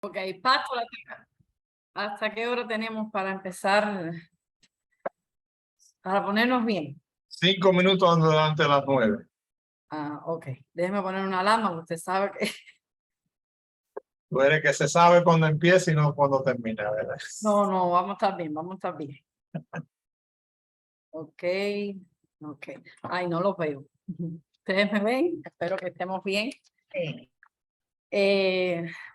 Ok, Pato, ¿hasta qué hora tenemos para empezar, para ponernos bien? 5 minutos antes de las 9. Ok, déjeme poner una alarma, porque usted sabe que... Tú eres que se sabe cuando empieza y no cuando termina, ¿verdad? No, vamos a estar bien, vamos a estar bien. Ok. Ay, no los veo. ¿Ustedes me ven? Espero que estemos bien. Sí.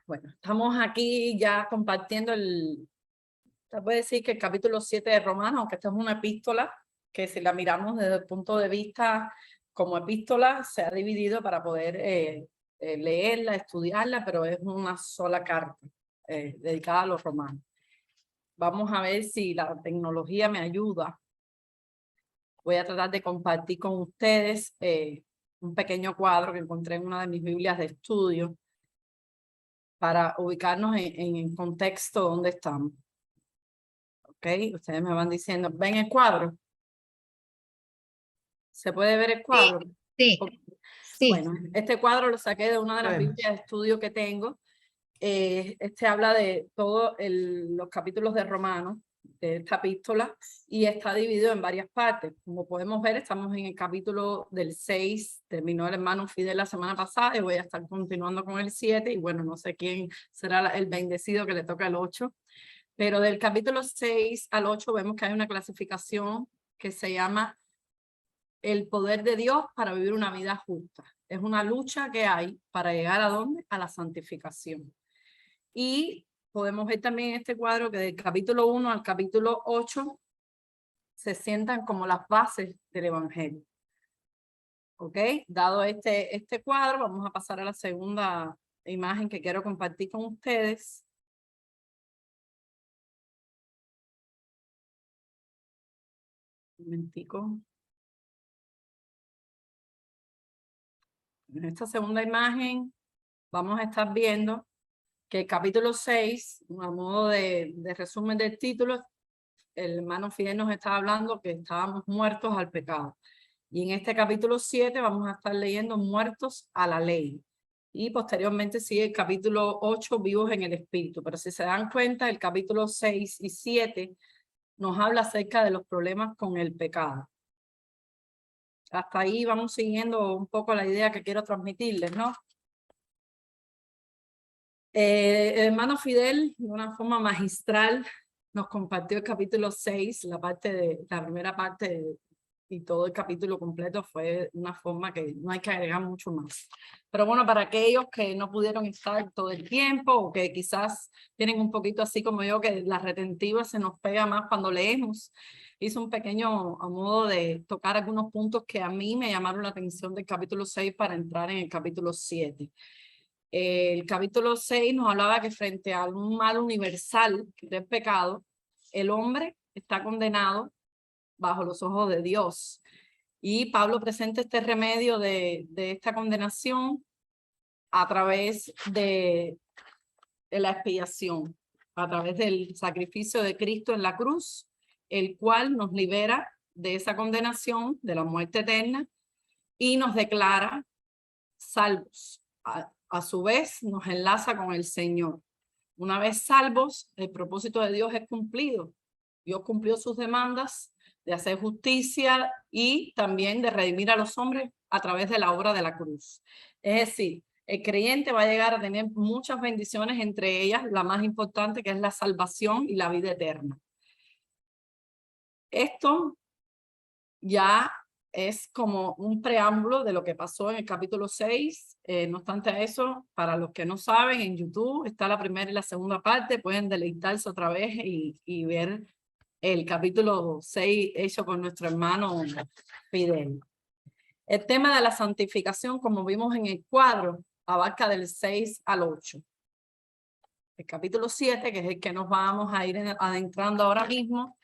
Bueno, estamos aquí ya compartiendo se puede decir que el capítulo 7 de Romanos, aunque esta es una epístola, que si la miramos desde el punto de vista como epístola, se ha dividido para poder leerla, estudiarla, pero es una sola carta dedicada a los romanos. Vamos a ver si la tecnología me ayuda. Voy a tratar de compartir con ustedes un pequeño cuadro que encontré en una de mis Biblias de estudio para ubicarnos en el contexto donde estamos. Ok, ustedes me van diciendo, ¿ven el cuadro? ¿Se puede ver el cuadro? Sí. Bueno, este cuadro lo saqué de una de las Biblias de estudio que tengo. Este habla de todos los capítulos de Romanos, de esta epístola, y está dividido en varias partes. Como podemos ver, estamos en el capítulo del 6, terminó el hermano Fidel la semana pasada, y voy a estar continuando con el 7, y bueno, no sé quién será el bendecido que le toca el 8. Pero del capítulo 6 al 8 vemos que hay una clasificación que se llama el poder de Dios para vivir una vida justa. Es una lucha que hay para llegar ¿a dónde? A la santificación. Y podemos ver también en este cuadro que del capítulo 1 al capítulo 8 se sientan como las bases del evangelio. ¿Ok? Dado este cuadro, vamos a pasar a la segunda imagen que quiero compartir con ustedes. Un momentico. En esta segunda imagen vamos a estar viendo que el capítulo 6, a modo de resumen del título, el hermano Fidel nos estaba hablando que estábamos muertos al pecado. Y en este capítulo 7 vamos a estar leyendo muertos a la ley. Y posteriormente sigue el capítulo 8, vivos en el espíritu. Pero si se dan cuenta, el capítulo 6 y 7 nos habla acerca de los problemas con el pecado. Hasta ahí vamos siguiendo un poco la idea que quiero transmitirles, ¿no? El hermano Fidel, de una forma magistral, nos compartió el capítulo 6, la primera parte y todo el capítulo completo fue una forma que no hay que agregar mucho más. Pero bueno, para aquellos que no pudieron estar todo el tiempo o que quizás tienen un poquito así como yo, que la retentiva se nos pega más cuando leemos, hice un pequeño a modo de tocar algunos puntos que a mí me llamaron la atención del capítulo 6 para entrar en el capítulo 7. El capítulo 6 nos hablaba que frente a un mal universal, que es el pecado, el hombre está condenado bajo los ojos de Dios. Y Pablo presenta este remedio de esta condenación a través de la expiación, a través del sacrificio de Cristo en la cruz, el cual nos libera de esa condenación, de la muerte eterna, y nos declara salvos. A su vez nos enlaza con el Señor. Una vez salvos, el propósito de Dios es cumplido. Dios cumplió sus demandas de hacer justicia y también de redimir a los hombres a través de la obra de la cruz. Es decir, el creyente va a llegar a tener muchas bendiciones, entre ellas la más importante, que es la salvación y la vida eterna. Esto ya es como un preámbulo de lo que pasó en el capítulo 6. No obstante eso, para los que no saben, en YouTube está la primera y la segunda parte. Pueden deleitarse otra vez y ver el capítulo 6 hecho por nuestro hermano Fidel. El tema de la santificación, como vimos en el cuadro, abarca del 6 al 8. El capítulo 7, que es el que nos vamos a ir adentrando ahora mismo,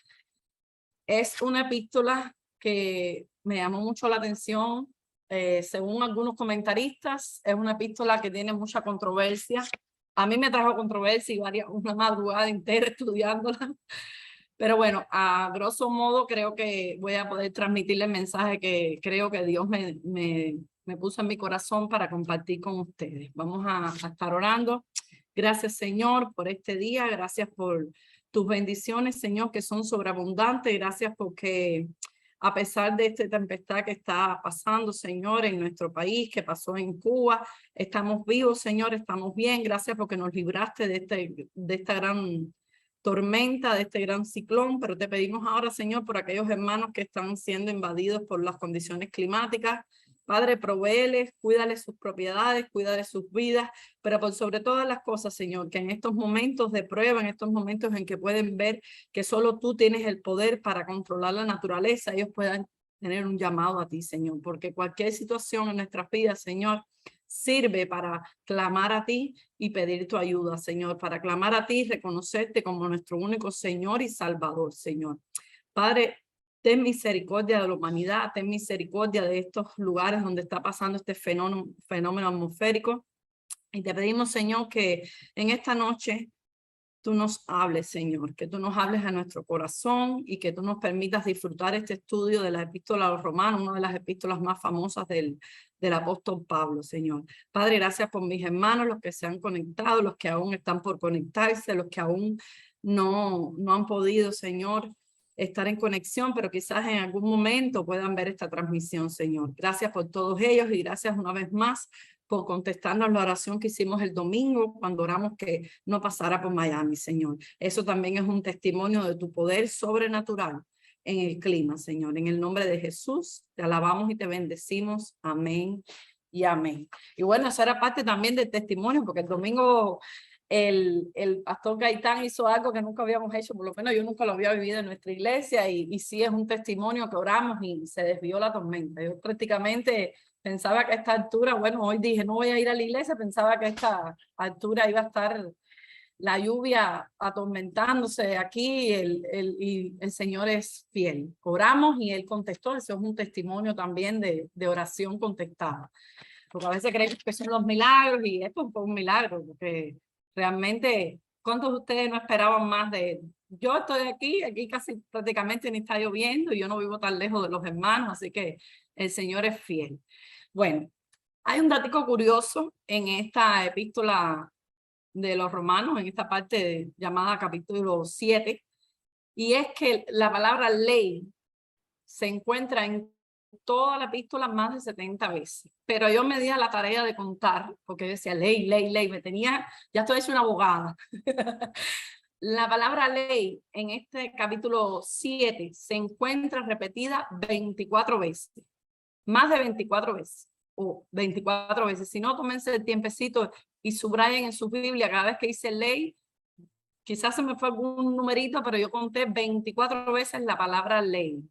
es una epístola que me llamó mucho la atención. Según algunos comentaristas, es una epístola que tiene mucha controversia. A mí me trajo controversia y una madrugada entera estudiándola. Pero bueno, a grosso modo creo que voy a poder transmitirle el mensaje que creo que Dios me puso en mi corazón para compartir con ustedes. Vamos a estar orando, Gracias, Señor, por este día. Gracias por tus bendiciones, Señor, que son sobreabundantes. Gracias porque a pesar de esta tempestad que está pasando, Señor, en nuestro país, que pasó en Cuba, estamos vivos, Señor, estamos bien. Gracias porque nos libraste de esta gran tormenta, de este gran ciclón, pero te pedimos ahora, Señor, por aquellos hermanos que están siendo invadidos por las condiciones climáticas. Padre, provéeles, cuídales sus propiedades, cuídales sus vidas, pero por sobre todas las cosas, Señor, que en estos momentos de prueba, en estos momentos en que pueden ver que solo tú tienes el poder para controlar la naturaleza, ellos puedan tener un llamado a ti, Señor, porque cualquier situación en nuestras vidas, Señor, sirve para clamar a ti y pedir tu ayuda, Señor, para clamar a ti y reconocerte como nuestro único Señor y Salvador, Señor. Padre, ten misericordia de la humanidad, ten misericordia de estos lugares donde está pasando este fenómeno atmosférico. Y te pedimos, Señor, que en esta noche tú nos hables, Señor, que tú nos hables a nuestro corazón y que tú nos permitas disfrutar este estudio de la epístola a los romanos, una de las epístolas más famosas del apóstol Pablo, Señor. Padre, gracias por mis hermanos, los que se han conectado, los que aún están por conectarse, los que aún no han podido, Señor, estar en conexión, pero quizás en algún momento puedan ver esta transmisión, Señor. Gracias por todos ellos y gracias una vez más por contestarnos la oración que hicimos el domingo cuando oramos que no pasara por Miami, Señor. Eso también es un testimonio de tu poder sobrenatural en el clima, Señor. En el nombre de Jesús, te alabamos y te bendecimos. Amén y amén. Y bueno, eso era parte también del testimonio, porque el domingo el pastor Gaitán hizo algo que nunca habíamos hecho, por lo menos yo nunca lo había vivido en nuestra iglesia, y sí es un testimonio que oramos y se desvió la tormenta. Yo prácticamente pensaba que a esta altura, bueno, hoy dije no voy a ir a la iglesia, pensaba que a esta altura iba a estar la lluvia atormentándose aquí, y el Señor es fiel. Oramos y Él contestó. Eso es un testimonio también de oración contestada. Porque a veces creemos que son los milagros y esto fue un milagro, porque realmente, ¿cuántos de ustedes no esperaban más de? Yo estoy aquí casi prácticamente ni está lloviendo y yo no vivo tan lejos de los hermanos, así que el Señor es fiel. Bueno, hay un dato curioso en esta epístola de los romanos, en esta parte llamada capítulo 7, y es que la palabra ley se encuentra en toda la epístola más de 70 veces, pero yo me di a la tarea de contar, porque decía ley, ya estoy hecho una abogada. La palabra ley en este capítulo 7 se encuentra repetida 24 veces, más de 24 veces, o 24 veces. Si no, tómense el tiempecito y subrayen en su Biblia cada vez que dice ley. Quizás se me fue algún numerito, pero yo conté 24 veces la palabra ley.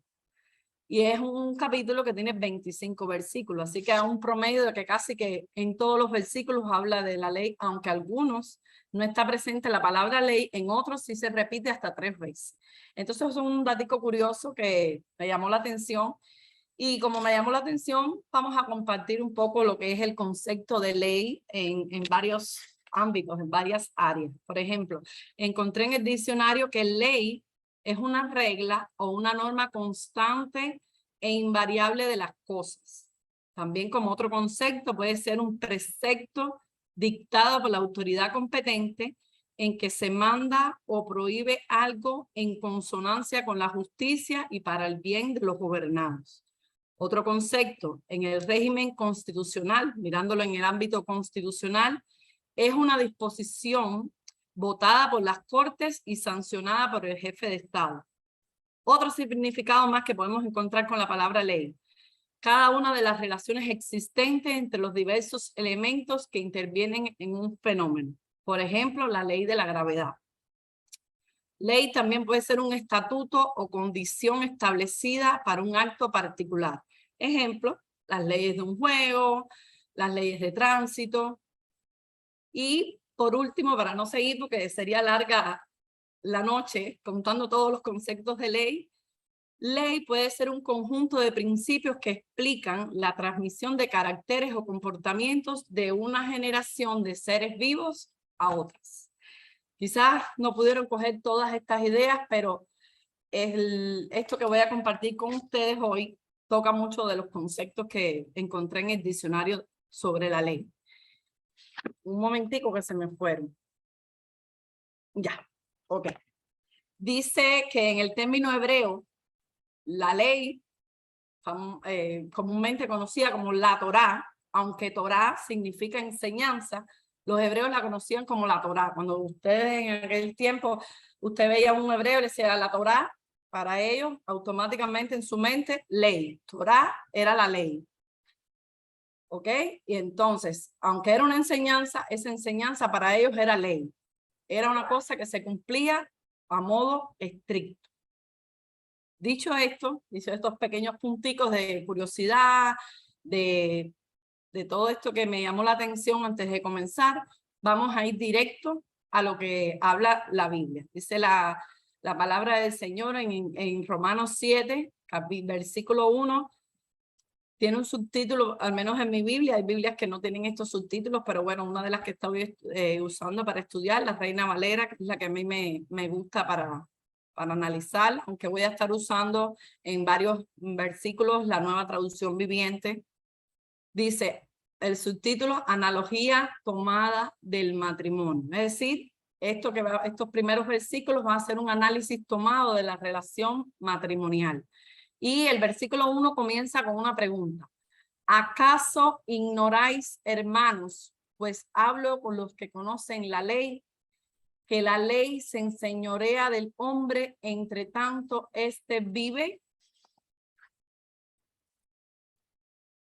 Y es un capítulo que tiene 25 versículos, así que hay un promedio de que casi que en todos los versículos habla de la ley, aunque algunos no está presente la palabra ley, en otros sí se repite hasta 3 veces. Entonces es un dato curioso que me llamó la atención, y como me llamó la atención, vamos a compartir un poco lo que es el concepto de ley en varios ámbitos, en varias áreas. Por ejemplo, encontré en el diccionario que ley es una regla o una norma constante e invariable de las cosas. También, como otro concepto, puede ser un precepto dictado por la autoridad competente en que se manda o prohíbe algo en consonancia con la justicia y para el bien de los gobernados. Otro concepto, en el régimen constitucional, mirándolo en el ámbito constitucional, es una disposición votada por las Cortes y sancionada por el jefe de Estado. Otro significado más que podemos encontrar con la palabra ley: cada una de las relaciones existentes entre los diversos elementos que intervienen en un fenómeno. Por ejemplo, la ley de la gravedad. Ley también puede ser un estatuto o condición establecida para un acto particular. Ejemplo, las leyes de un juego, las leyes de tránsito. Y por último, para no seguir porque sería larga la noche contando todos los conceptos de ley, ley puede ser un conjunto de principios que explican la transmisión de caracteres o comportamientos de una generación de seres vivos a otras. Quizás no pudieron coger todas estas ideas, pero esto que voy a compartir con ustedes hoy toca mucho de los conceptos que encontré en el diccionario sobre la ley. Un momentico que se me fueron. Ya, ok. Dice que en el término hebreo, la ley, comúnmente conocida como la Torá, aunque Torá significa enseñanza, los hebreos la conocían como la Torá. Cuando ustedes en aquel tiempo, usted veía a un hebreo y le decía la Torá, para ellos automáticamente en su mente, ley. Torá era la ley. ¿Ok? Y entonces, aunque era una enseñanza, esa enseñanza para ellos era ley. Era una cosa que se cumplía a modo estricto. Dicho estos pequeños punticos de curiosidad, de todo esto que me llamó la atención antes de comenzar, vamos a ir directo a lo que habla la Biblia. Dice la palabra del Señor en Romanos 7, versículo 1, tiene un subtítulo, al menos en mi Biblia, hay Biblias que no tienen estos subtítulos, pero bueno, una de las que estoy usando para estudiar, la Reina Valera, que es la que a mí me gusta para analizar, aunque voy a estar usando en varios versículos la Nueva Traducción Viviente. Dice el subtítulo, analogía tomada del matrimonio. Es decir, estos primeros versículos van a ser un análisis tomado de la relación matrimonial. Y el versículo 1 comienza con una pregunta. ¿Acaso ignoráis, hermanos, pues hablo con los que conocen la ley, que la ley se enseñorea del hombre, entre tanto éste vive?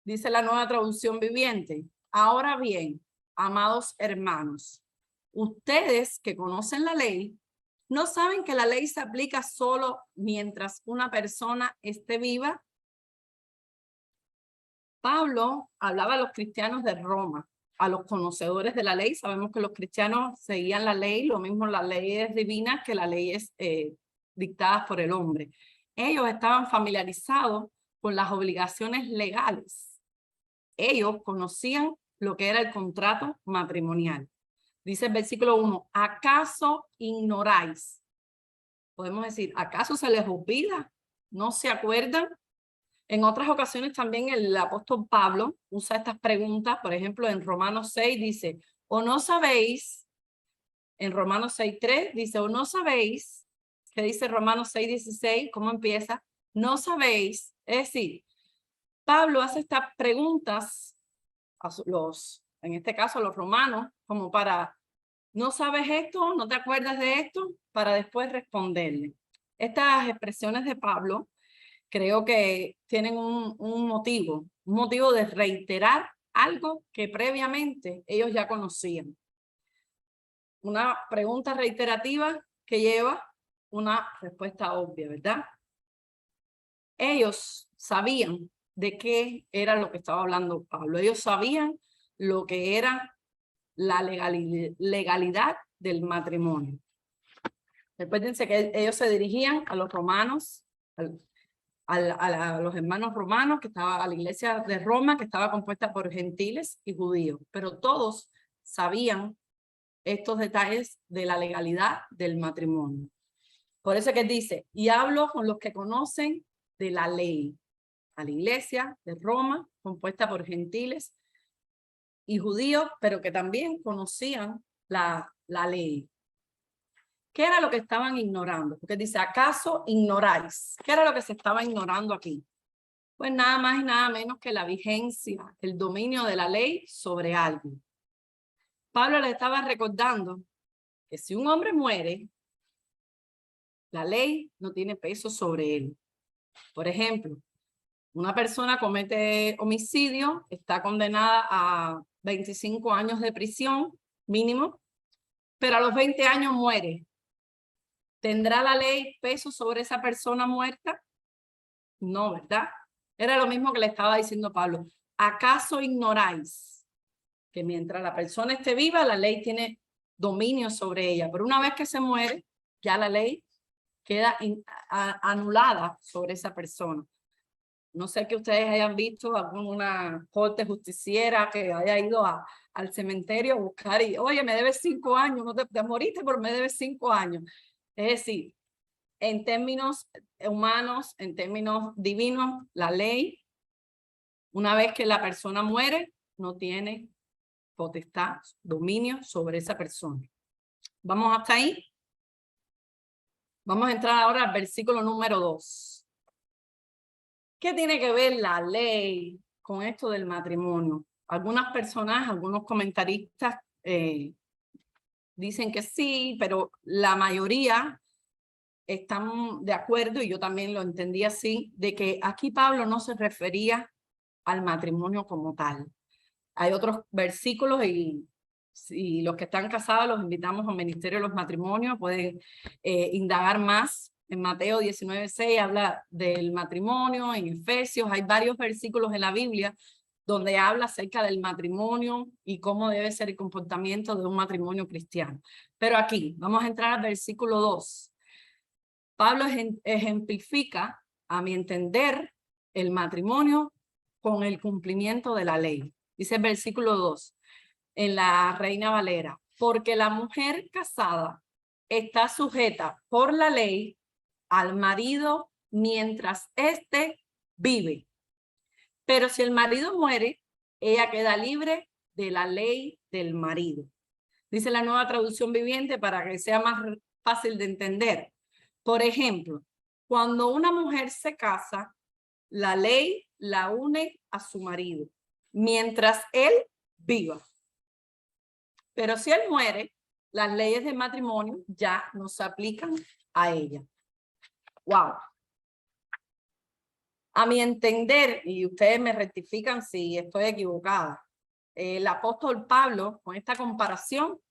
Dice la Nueva Traducción Viviente. Ahora bien, amados hermanos, ustedes que conocen la ley, ¿no saben que la ley se aplica solo mientras una persona esté viva? Pablo hablaba a los cristianos de Roma, a los conocedores de la ley. Sabemos que los cristianos seguían la ley, lo mismo las leyes divinas que las leyes dictadas por el hombre. Ellos estaban familiarizados con las obligaciones legales. Ellos conocían lo que era el contrato matrimonial. Dice el versículo 1, ¿acaso ignoráis? Podemos decir, ¿acaso se les olvida? ¿No se acuerdan? En otras ocasiones también el apóstol Pablo usa estas preguntas, por ejemplo, en Romanos 6 dice, ¿o no sabéis? En Romanos 6:3 dice, ¿o no sabéis? ¿Qué dice Romanos 6:16? ¿Cómo empieza? No sabéis. Es decir, Pablo hace estas preguntas a en este caso a los romanos, como para, ¿no sabes esto? ¿No te acuerdas de esto? Para después responderle. Estas expresiones de Pablo creo que tienen un motivo de reiterar algo que previamente ellos ya conocían. Una pregunta reiterativa que lleva una respuesta obvia, ¿verdad? Ellos sabían de qué era lo que estaba hablando Pablo. Ellos sabían lo que era la legalidad del matrimonio. Recuérdense que ellos se dirigían a los romanos, a los hermanos romanos, que estaba a la iglesia de Roma, que estaba compuesta por gentiles y judíos, pero todos sabían estos detalles de la legalidad del matrimonio. Por eso que dice, y hablo con los que conocen de la ley, a la iglesia de Roma, compuesta por gentiles y judíos, pero que también conocían la ley. ¿Qué era lo que estaban ignorando? Porque dice, ¿acaso ignoráis? ¿Qué era lo que se estaba ignorando aquí? Pues nada más y nada menos que la vigencia, el dominio de la ley sobre algo. Pablo le estaba recordando que si un hombre muere, la ley no tiene peso sobre él. Por ejemplo, una persona comete homicidio, está condenada a 25 años de prisión mínimo, pero a los 20 años muere. ¿Tendrá la ley peso sobre esa persona muerta? No, ¿verdad? Era lo mismo que le estaba diciendo Pablo. ¿Acaso ignoráis que mientras la persona esté viva, la ley tiene dominio sobre ella? Pero una vez que se muere, ya la ley queda anulada sobre esa persona. No sé que ustedes hayan visto alguna corte justiciera que haya ido al cementerio a buscar y, oye, me debes 5 años, no te moriste, pero me debes 5 años. Es decir, en términos humanos, en términos divinos, la ley, una vez que la persona muere, no tiene potestad, dominio sobre esa persona. ¿Vamos hasta ahí? Vamos a entrar ahora al versículo número 2. ¿Qué tiene que ver la ley con esto del matrimonio? Algunas personas, algunos comentaristas dicen que sí, pero la mayoría están de acuerdo, y yo también lo entendí así, de que aquí Pablo no se refería al matrimonio como tal. Hay otros versículos y los que están casados los invitamos al Ministerio de los Matrimonios, pueden indagar más. En Mateo 19:6 habla del matrimonio, en Efesios hay varios versículos en la Biblia donde habla acerca del matrimonio y cómo debe ser el comportamiento de un matrimonio cristiano. Pero aquí vamos a entrar al versículo 2. Pablo ejemplifica, a mi entender, el matrimonio con el cumplimiento de la ley. Dice el versículo 2 en la Reina Valera: porque la mujer casada está sujeta por la ley al marido mientras éste vive. Pero si el marido muere, ella queda libre de la ley del marido. Dice la Nueva Traducción Viviente para que sea más fácil de entender. Por ejemplo, cuando una mujer se casa, la ley la une a su marido mientras él viva. Pero si él muere, las leyes del matrimonio ya no se aplican a ella. ¡Wow! A mi entender, y ustedes me rectifican si estoy equivocada, el apóstol Pablo, con esta comparación,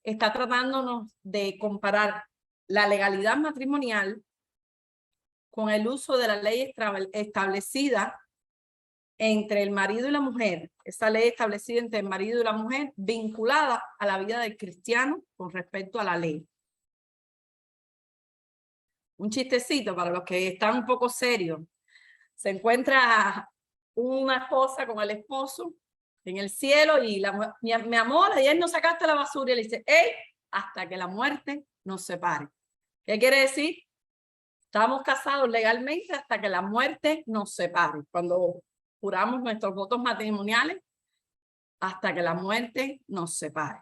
está tratándonos de comparar la legalidad matrimonial con el uso de la ley establecida entre el marido y la mujer, esa ley establecida entre el marido y la mujer vinculada a la vida del cristiano con respecto a la ley. Un chistecito para los que están un poco serios. Se encuentra una esposa con el esposo en el cielo y mi amor, ayer no sacaste la basura, y le dice, ¡hey! Hasta que la muerte nos separe. ¿Qué quiere decir? Estamos casados legalmente hasta que la muerte nos separe. Cuando juramos nuestros votos matrimoniales, hasta que la muerte nos separe.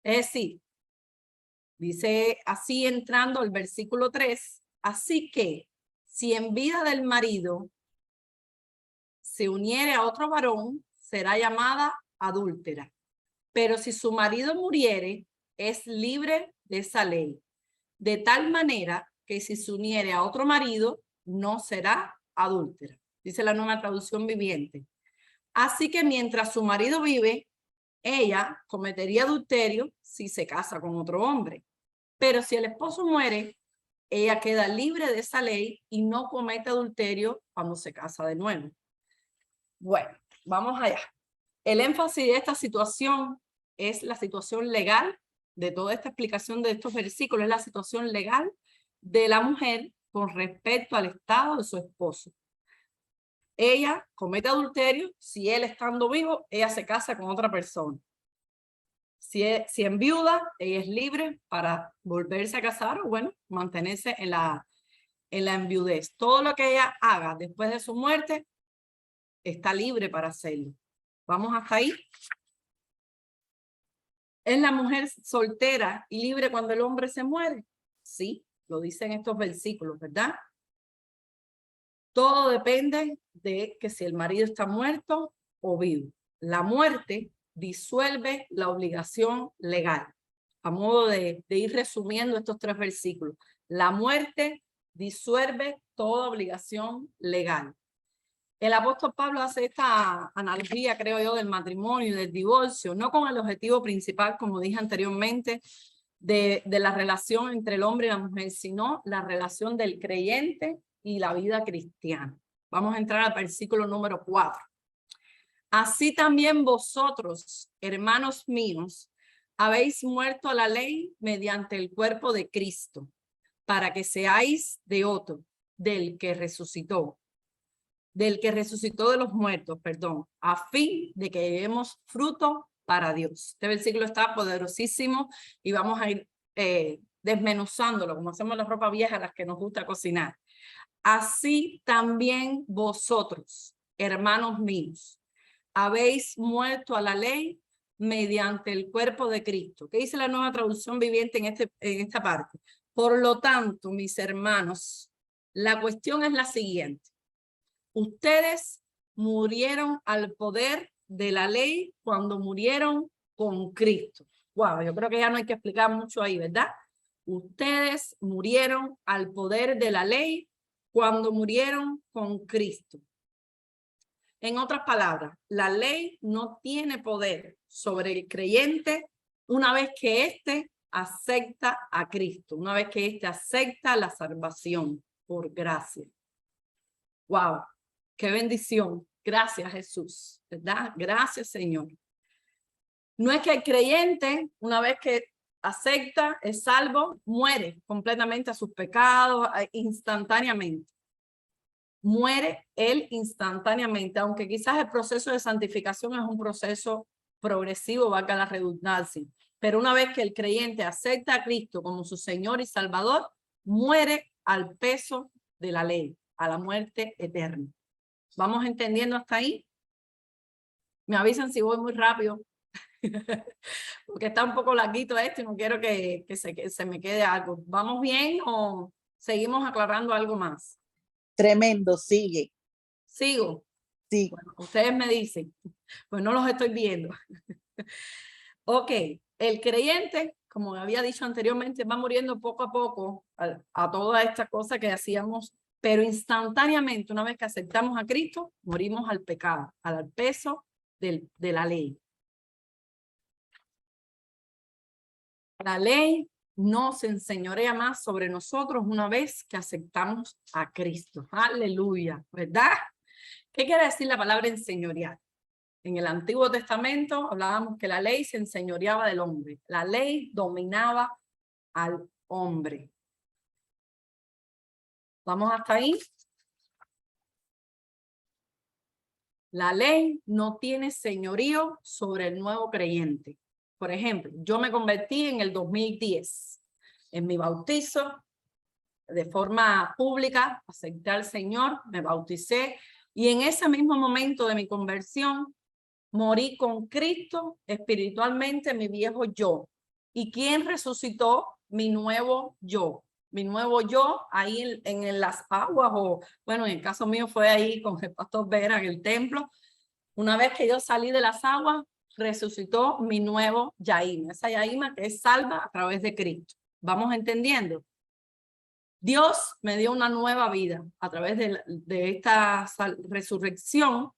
Es decir, dice así entrando el versículo 3, así que si en vida del marido se uniere a otro varón, será llamada adúltera. Pero si su marido muriere, es libre de esa ley. De tal manera que si se uniere a otro marido, no será adúltera. Dice la Nueva Traducción Viviente. Así que mientras su marido vive, ella cometería adulterio si se casa con otro hombre. Pero si el esposo muere, ella queda libre de esa ley y no comete adulterio cuando se casa de nuevo. Bueno, vamos allá. El énfasis de esta situación es la situación legal, de toda esta explicación de estos versículos, es la situación legal de la mujer con respecto al estado de su esposo. Ella comete adulterio si él estando vivo, ella se casa con otra persona. Si enviuda, ella es libre para volverse a casar o, bueno, mantenerse en la enviudez. Todo lo que ella haga después de su muerte está libre para hacerlo. ¿Vamos hasta ahí? ¿Es la mujer soltera y libre cuando el hombre se muere? Sí, lo dicen estos versículos, ¿verdad? Todo depende de que si el marido está muerto o vivo. La muerte disuelve la obligación legal. A modo de ir resumiendo estos 3 versículos. La muerte disuelve toda obligación legal. El apóstol Pablo hace esta analogía, creo yo, del matrimonio y del divorcio, no con el objetivo principal, como dije anteriormente, de la relación entre el hombre y la mujer, sino la relación del creyente y la vida cristiana. Vamos a entrar al versículo número 4. Así también vosotros, hermanos míos, habéis muerto a la ley mediante el cuerpo de Cristo, para que seáis de otro, del que resucitó de los muertos, perdón, a fin de que llevemos fruto para Dios. Este versículo está poderosísimo y vamos a ir desmenuzándolo, como hacemos la ropa vieja a las que nos gusta cocinar. Así también vosotros, hermanos míos, habéis muerto a la ley mediante el cuerpo de Cristo. ¿Qué dice la Nueva Traducción Viviente en esta parte? Por lo tanto, mis hermanos, la cuestión es la siguiente. Ustedes murieron al poder de la ley cuando murieron con Cristo. Wow, yo creo que ya no hay que explicar mucho ahí, ¿verdad? Ustedes murieron al poder de la ley cuando murieron con Cristo. En otras palabras, la ley no tiene poder sobre el creyente una vez que éste acepta a Cristo, una vez que éste acepta la salvación por gracia. Wow, qué bendición. Gracias, Jesús, ¿verdad? Gracias, Señor. No es que el creyente, una vez que acepta, es salvo, muere completamente a sus pecados instantáneamente. Muere él instantáneamente, aunque quizás el proceso de santificación es un proceso progresivo, valga la redundancia. Pero una vez que el creyente acepta a Cristo como su Señor y Salvador, muere al peso de la ley, a la muerte eterna. ¿Vamos entendiendo hasta ahí? Me avisan si voy muy rápido, porque está un poco larguito esto y no quiero que se me quede algo. ¿Vamos bien o seguimos aclarando algo más? Tremendo, sigue. ¿Sigo? Sí. Bueno, ustedes me dicen, pues no los estoy viendo. Ok, el creyente, como había dicho anteriormente, va muriendo poco a poco a toda esta cosa que hacíamos, pero instantáneamente, una vez que aceptamos a Cristo, morimos al pecado, al peso de la ley. La ley no se enseñorea más sobre nosotros una vez que aceptamos a Cristo. Aleluya, ¿verdad? ¿Qué quiere decir la palabra enseñorear? En el Antiguo Testamento hablábamos que la ley se enseñoreaba del hombre. La ley dominaba al hombre. ¿Vamos hasta ahí? La ley no tiene señorío sobre el nuevo creyente. Por ejemplo, yo me convertí en el 2010. En mi bautizo, de forma pública, acepté al Señor, me bauticé y en ese mismo momento de mi conversión, morí con Cristo espiritualmente, mi viejo yo. ¿Y quién resucitó? Mi nuevo yo. Mi nuevo yo ahí en las aguas, o bueno, en el caso mío fue ahí con el pastor Vera en el templo. Una vez que yo salí de las aguas, resucitó mi nuevo Yaima, esa Yaima que es salva a través de Cristo. ¿Vamos entendiendo? Dios me dio una nueva vida a través de esta resurrección.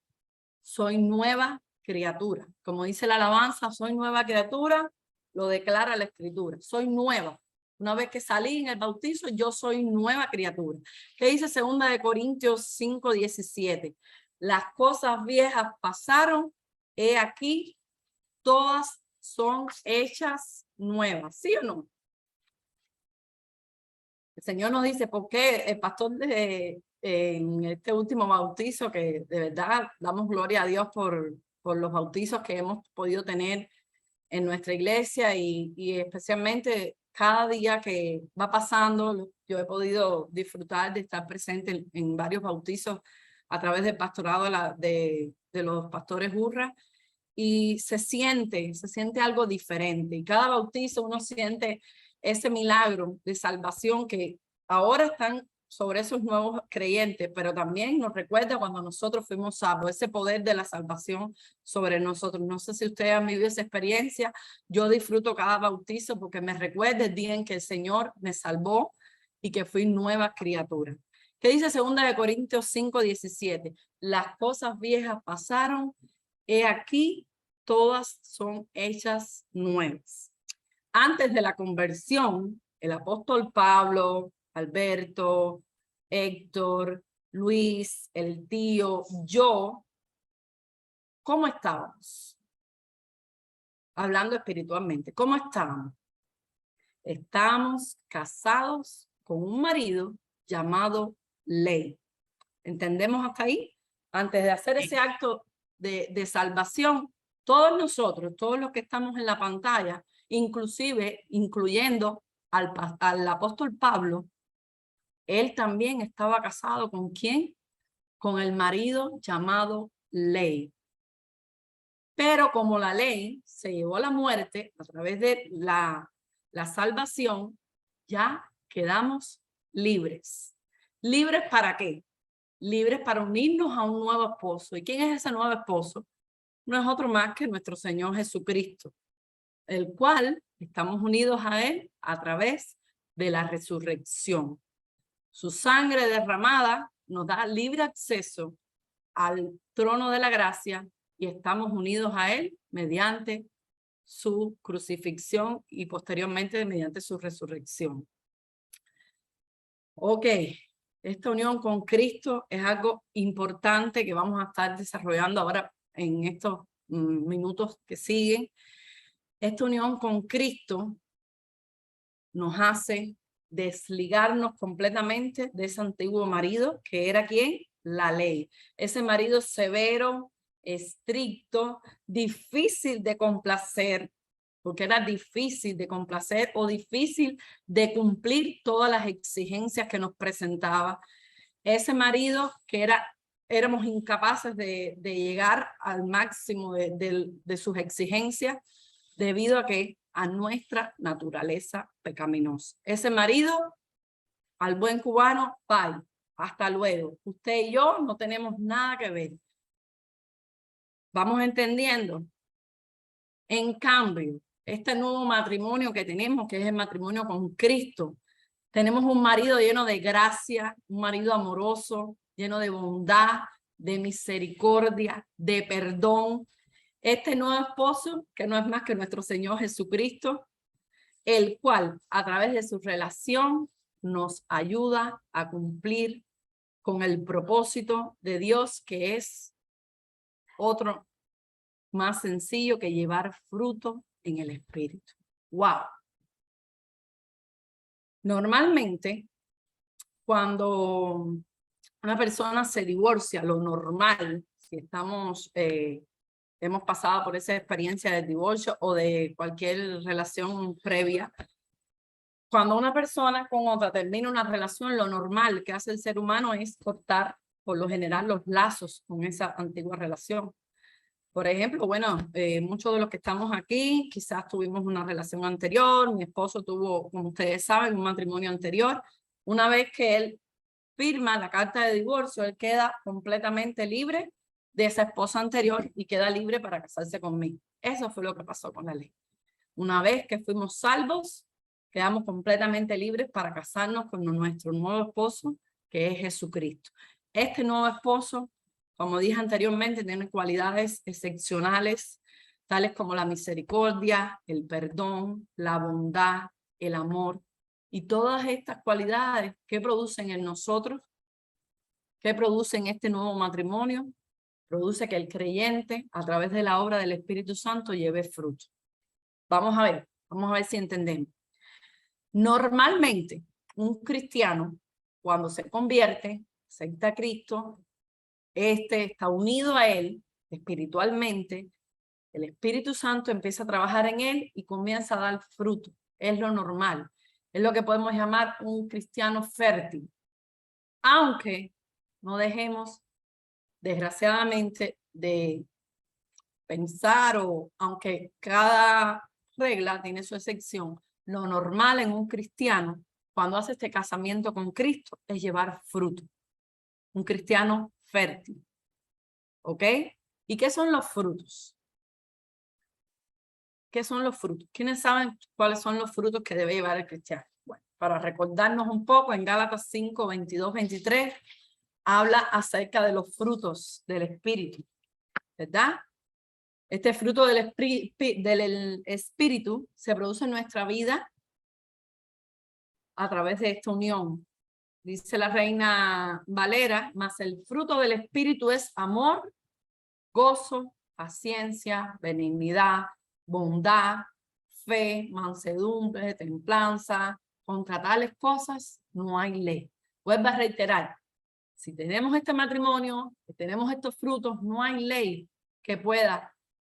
Soy nueva criatura. Como dice la alabanza, soy nueva criatura, lo declara la Escritura. Soy nueva. Una vez que salí en el bautizo, yo soy nueva criatura. ¿Qué dice 2 Corintios 5:17? Las cosas viejas pasaron, he aquí, todas son hechas nuevas. ¿Sí o no? El Señor nos dice, ¿por qué el pastor en este último bautizo, que de verdad damos gloria a Dios por los bautizos que hemos podido tener en nuestra iglesia y especialmente cada día que va pasando, yo he podido disfrutar de estar presente en varios bautizos a través del pastorado de los pastores Urra, y se siente algo diferente. Y cada bautizo uno siente ese milagro de salvación que ahora están sobre esos nuevos creyentes, pero también nos recuerda cuando nosotros fuimos salvos, ese poder de la salvación sobre nosotros. No sé si ustedes han vivido esa experiencia. Yo disfruto cada bautizo porque me recuerda el día en que el Señor me salvó y que fui nueva criatura. ¿Qué dice 2 Corintios 5:17? Las cosas viejas pasaron, he aquí, todas son hechas nuevas. Antes de la conversión, el apóstol Pablo, Alberto, Héctor, Luis, el tío, yo, ¿cómo estábamos? Hablando espiritualmente, ¿cómo estábamos? Estábamos casados con un marido llamado Ley. ¿Entendemos hasta ahí? Antes de hacer ese acto de salvación, todos nosotros, todos los que estamos en la pantalla, inclusive incluyendo al apóstol Pablo, él también estaba casado ¿con quién? Con el marido llamado Ley. Pero como la ley se llevó a la muerte a través de la salvación, ya quedamos libres. ¿Libres para qué? Libres para unirnos a un nuevo esposo. ¿Y quién es ese nuevo esposo? No es otro más que nuestro Señor Jesucristo, el cual estamos unidos a Él a través de la resurrección. Su sangre derramada nos da libre acceso al trono de la gracia y estamos unidos a Él mediante su crucifixión y posteriormente mediante su resurrección. Ok, esta unión con Cristo es algo importante que vamos a estar desarrollando ahora en estos minutos que siguen. Esta unión con Cristo nos hace desligarnos completamente de ese antiguo marido, que era ¿quién? La ley. Ese marido severo, estricto, difícil de complacer, porque era difícil de complacer o difícil de cumplir todas las exigencias que nos presentaba. Ese marido que éramos incapaces de llegar al máximo de sus exigencias debido a nuestra naturaleza pecaminosa. Ese marido, al buen cubano, bye, hasta luego. Usted y yo no tenemos nada que ver. ¿Vamos entendiendo? En cambio, este nuevo matrimonio que tenemos, que es el matrimonio con Cristo, tenemos un marido lleno de gracia, un marido amoroso, lleno de bondad, de misericordia, de perdón. Este nuevo esposo, que no es más que nuestro Señor Jesucristo, el cual a través de su relación nos ayuda a cumplir con el propósito de Dios, que es otro más sencillo que llevar fruto en el Espíritu. ¡Wow! Normalmente, cuando una persona se divorcia, lo normal, si hemos pasado por esa experiencia del divorcio o de cualquier relación previa, cuando una persona con otra termina una relación, lo normal que hace el ser humano es cortar, por lo general, los lazos con esa antigua relación. Por ejemplo, bueno, muchos de los que estamos aquí quizás tuvimos una relación anterior, mi esposo tuvo, como ustedes saben, un matrimonio anterior. Una vez que él firma la carta de divorcio, él queda completamente libre de esa esposa anterior y queda libre para casarse conmigo. Eso fue lo que pasó con la ley. Una vez que fuimos salvos, quedamos completamente libres para casarnos con nuestro nuevo esposo, que es Jesucristo. Este nuevo esposo, como dije anteriormente, tiene cualidades excepcionales, tales como la misericordia, el perdón, la bondad, el amor. Y todas estas cualidades, ¿qué producen en nosotros? ¿Qué producen este nuevo matrimonio? Produce que el creyente, a través de la obra del Espíritu Santo, lleve fruto. Vamos a ver si entendemos. Normalmente, un cristiano, cuando se convierte, acepta a Cristo, está unido a Él espiritualmente, el Espíritu Santo empieza a trabajar en él y comienza a dar fruto. Es lo normal. Es lo que podemos llamar un cristiano fértil. Aunque no dejemos, desgraciadamente, de pensar, o aunque cada regla tiene su excepción, lo normal en un cristiano, cuando hace este casamiento con Cristo, es llevar fruto. Un cristiano fértil. ¿Ok? ¿Y qué son los frutos? ¿Qué son los frutos? ¿Quiénes saben cuáles son los frutos que debe llevar el cristiano? Bueno, para recordarnos un poco, en Gálatas 5, 22, 23, habla acerca de los frutos del Espíritu, ¿verdad? Este fruto del Espíritu se produce en nuestra vida a través de esta unión. Dice la Reina Valera, mas el fruto del Espíritu es amor, gozo, paciencia, benignidad, bondad, fe, mansedumbre, templanza. Contra tales cosas no hay ley. Vuelvo a reiterar, si tenemos este matrimonio, si tenemos estos frutos, no hay ley que pueda,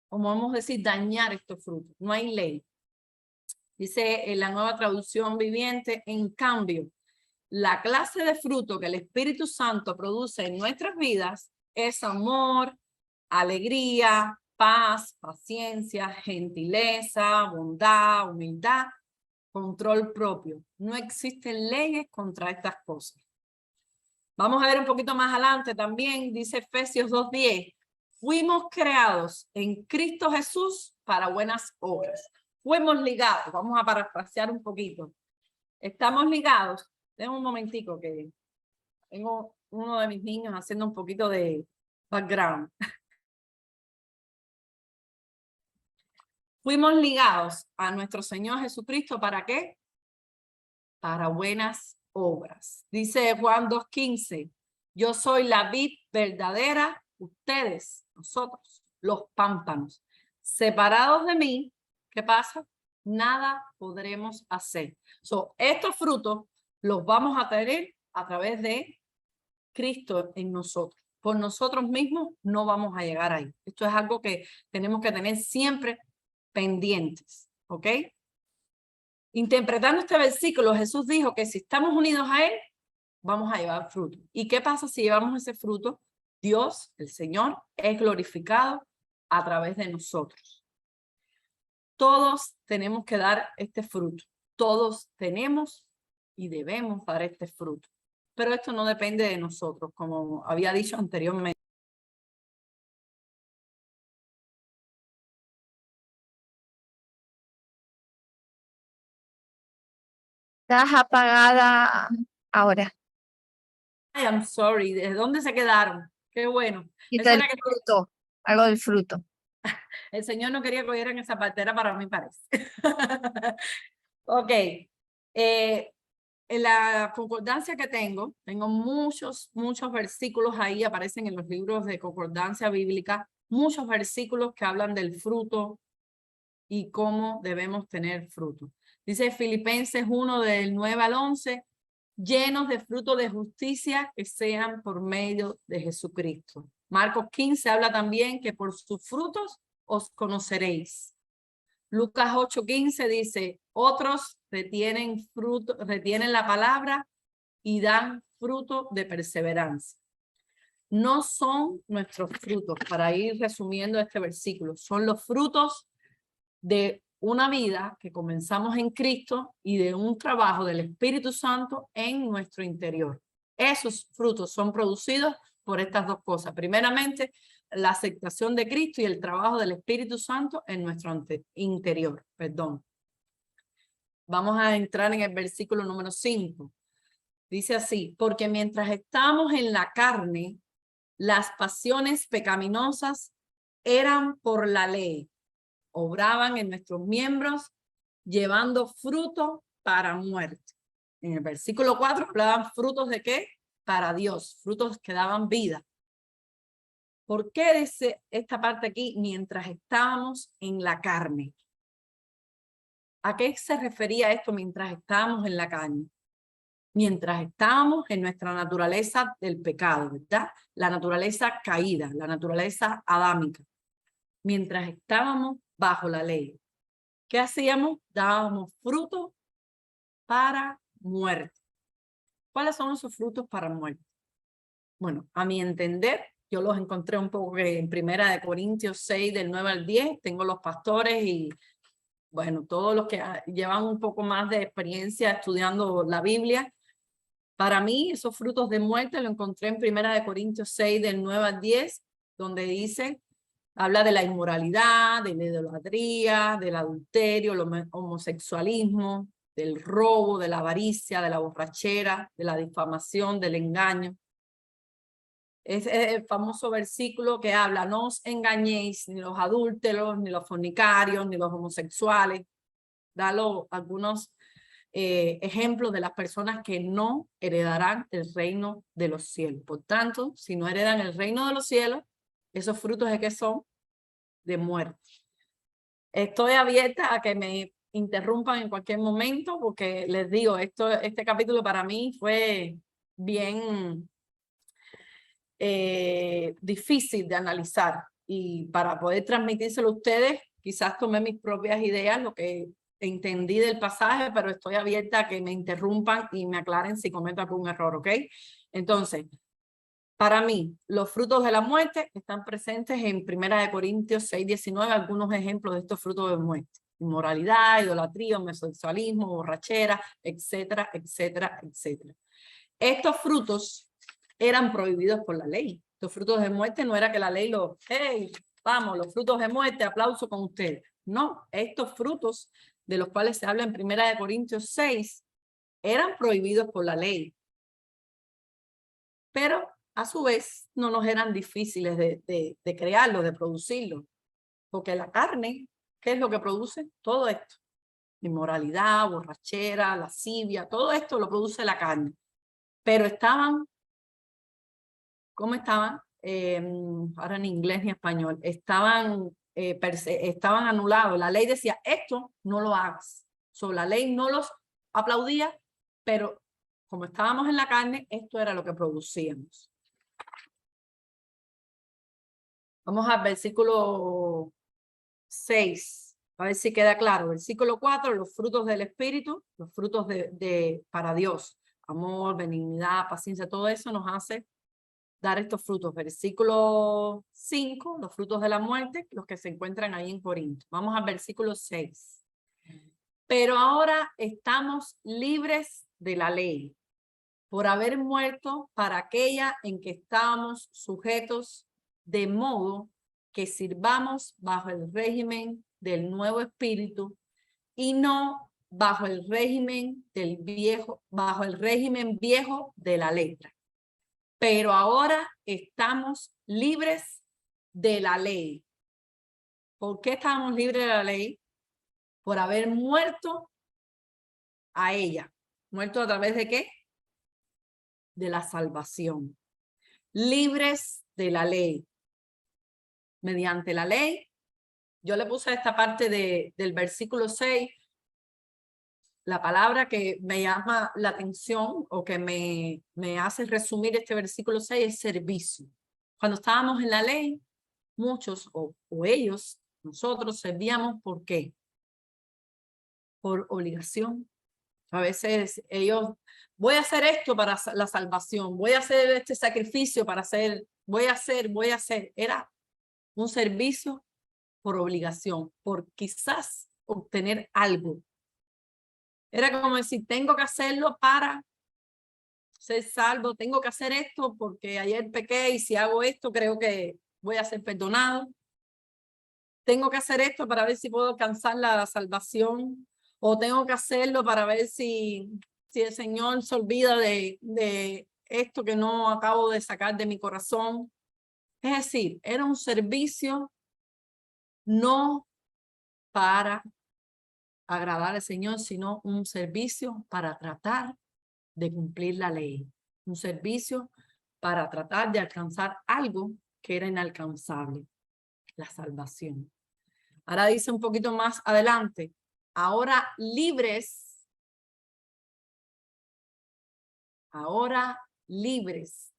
como vamos a decir, dañar estos frutos. No hay ley. Dice en la Nueva Traducción Viviente, en cambio, la clase de fruto que el Espíritu Santo produce en nuestras vidas es amor, alegría, paz, paciencia, gentileza, bondad, humildad control propio. No existen leyes contra estas cosas. Vamos a ver un poquito más adelante también, dice Efesios 2:10. Fuimos creados en Cristo Jesús para buenas obras. Fuimos ligados, vamos a parafrasear un poquito. Estamos ligados. Denme un momentico que tengo uno de mis niños haciendo un poquito de background. Fuimos ligados a nuestro Señor Jesucristo, ¿para qué? Para buenas obras. Dice Juan 2:15, yo soy la vid verdadera, ustedes, nosotros, los pámpanos. Separados de mí, ¿qué pasa? Nada podremos hacer. Estos frutos los vamos a tener a través de Cristo en nosotros. Por nosotros mismos no vamos a llegar ahí. Esto es algo que tenemos que tener siempre pendientes, ¿ok? Interpretando este versículo, Jesús dijo que si estamos unidos a Él, vamos a llevar fruto. ¿Y qué pasa si llevamos ese fruto? Dios, el Señor, es glorificado a través de nosotros. Todos tenemos que dar este fruto. Todos tenemos y debemos dar este fruto. Pero esto no depende de nosotros, como había dicho anteriormente. Estás apagada ahora. I am sorry. ¿De dónde se quedaron? Qué bueno. Quita el fruto, algo del fruto. El Señor no quería que oyeran esa parte, era para mí, parece. Ok. En la concordancia que tengo muchos versículos ahí, aparecen en los libros de concordancia bíblica, muchos versículos que hablan del fruto y cómo debemos tener fruto. Dice Filipenses 1 del 9 al 11, llenos de fruto de justicia que sean por medio de Jesucristo. Marcos 15 habla también que por sus frutos os conoceréis. Lucas 8:15 dice, otros retienen la palabra y dan fruto de perseverancia. No son nuestros frutos, para ir resumiendo este versículo, son los frutos de una vida que comenzamos en Cristo y de un trabajo del Espíritu Santo en nuestro interior. Esos frutos son producidos por estas dos cosas. Primeramente, la aceptación de Cristo y el trabajo del Espíritu Santo en nuestro interior. Vamos a entrar en el versículo número 5. Dice así, porque mientras estamos en la carne, las pasiones pecaminosas eran por la ley. Obraban en nuestros miembros, llevando fruto para muerte. En el versículo 4 hablaban frutos de qué? Para Dios, frutos que daban vida. ¿Por qué dice esta parte aquí? Mientras estábamos en la carne. ¿A qué se refería esto mientras estábamos en la carne? Mientras estábamos en nuestra naturaleza del pecado, ¿verdad? La naturaleza caída, la naturaleza adámica. Mientras estábamos bajo la ley. ¿Qué hacíamos? Dábamos fruto para muerte. ¿Cuáles son esos frutos para muerte? Bueno, a mi entender, yo los encontré un poco en 1 Corintios 6, del 9 al 10. Tengo los pastores y, bueno, todos los que llevan un poco más de experiencia estudiando la Biblia. Para mí, esos frutos de muerte los encontré en 1 Corintios 6, del 9 al 10, donde dice, habla de la inmoralidad, de la idolatría, del adulterio, el homosexualismo, del robo, de la avaricia, de la borrachera, de la difamación, del engaño. Es el famoso versículo que habla, no os engañéis ni los adúlteros, ni los fornicarios, ni los homosexuales. Dalo algunos ejemplos de las personas que no heredarán el reino de los cielos. Por tanto, si no heredan el reino de los cielos, esos frutos de qué son? De muerte. Estoy abierta a que me interrumpan en cualquier momento porque les digo, este capítulo para mí fue bien difícil de analizar y para poder transmitírselo a ustedes, quizás tomé mis propias ideas, lo que entendí del pasaje, pero estoy abierta a que me interrumpan y me aclaren si cometo algún error, ¿ok? Entonces, para mí, los frutos de la muerte están presentes en 1 Corintios 6:19, algunos ejemplos de estos frutos de muerte. Inmoralidad, idolatría, homosexualismo, borrachera, etcétera, etcétera, etcétera. Estos frutos eran prohibidos por la ley. Los frutos de muerte no era que la ley los, hey, vamos, los frutos de muerte, aplauso con ustedes. No, estos frutos de los cuales se habla en 1 Corintios 6 eran prohibidos por la ley. Pero a su vez no nos eran difíciles de crearlos, de producirlos. Porque la carne, ¿qué es lo que produce? Todo esto. Inmoralidad, borrachera, lascivia, todo esto lo produce la carne. Pero estaban, ¿cómo estaban? Ahora en inglés ni español. Estaban anulados. La ley decía, esto no lo hagas. La ley no los aplaudía, pero como estábamos en la carne, esto era lo que producíamos. Vamos al versículo 6, a ver si queda claro. Versículo 4, los frutos del Espíritu, los frutos para Dios. Amor, benignidad, paciencia, todo eso nos hace dar estos frutos. Versículo 5, los frutos de la muerte, los que se encuentran ahí en Corinto. Vamos al versículo 6. Pero ahora estamos libres de la ley, por haber muerto para aquella en que estábamos sujetos, de modo que sirvamos bajo el régimen del nuevo espíritu y no bajo el régimen del viejo, bajo el régimen viejo de la letra. Pero ahora estamos libres de la ley. ¿Por qué estamos libres de la ley? Por haber muerto a ella. ¿Muerto a través de qué? De la salvación. Libres de la ley. Mediante la ley, yo le puse esta parte del versículo 6, la palabra que me llama la atención o que me hace resumir este versículo 6 es servicio. Cuando estábamos en la ley, muchos o ellos, nosotros servíamos ¿por qué? Por obligación. A veces ellos, voy a hacer esto para la salvación, voy a hacer este sacrificio para hacer, voy a hacer. Era un servicio por obligación, por quizás obtener algo. Era como decir, tengo que hacerlo para ser salvo, tengo que hacer esto porque ayer pequé y si hago esto creo que voy a ser perdonado. Tengo que hacer esto para ver si puedo alcanzar la salvación, o tengo que hacerlo para ver si el Señor se olvida de esto que no acabo de sacar de mi corazón. Es decir, era un servicio no para agradar al Señor, sino un servicio para tratar de cumplir la ley. Un servicio para tratar de alcanzar algo que era inalcanzable, la salvación. Ahora dice un poquito más adelante, ahora libres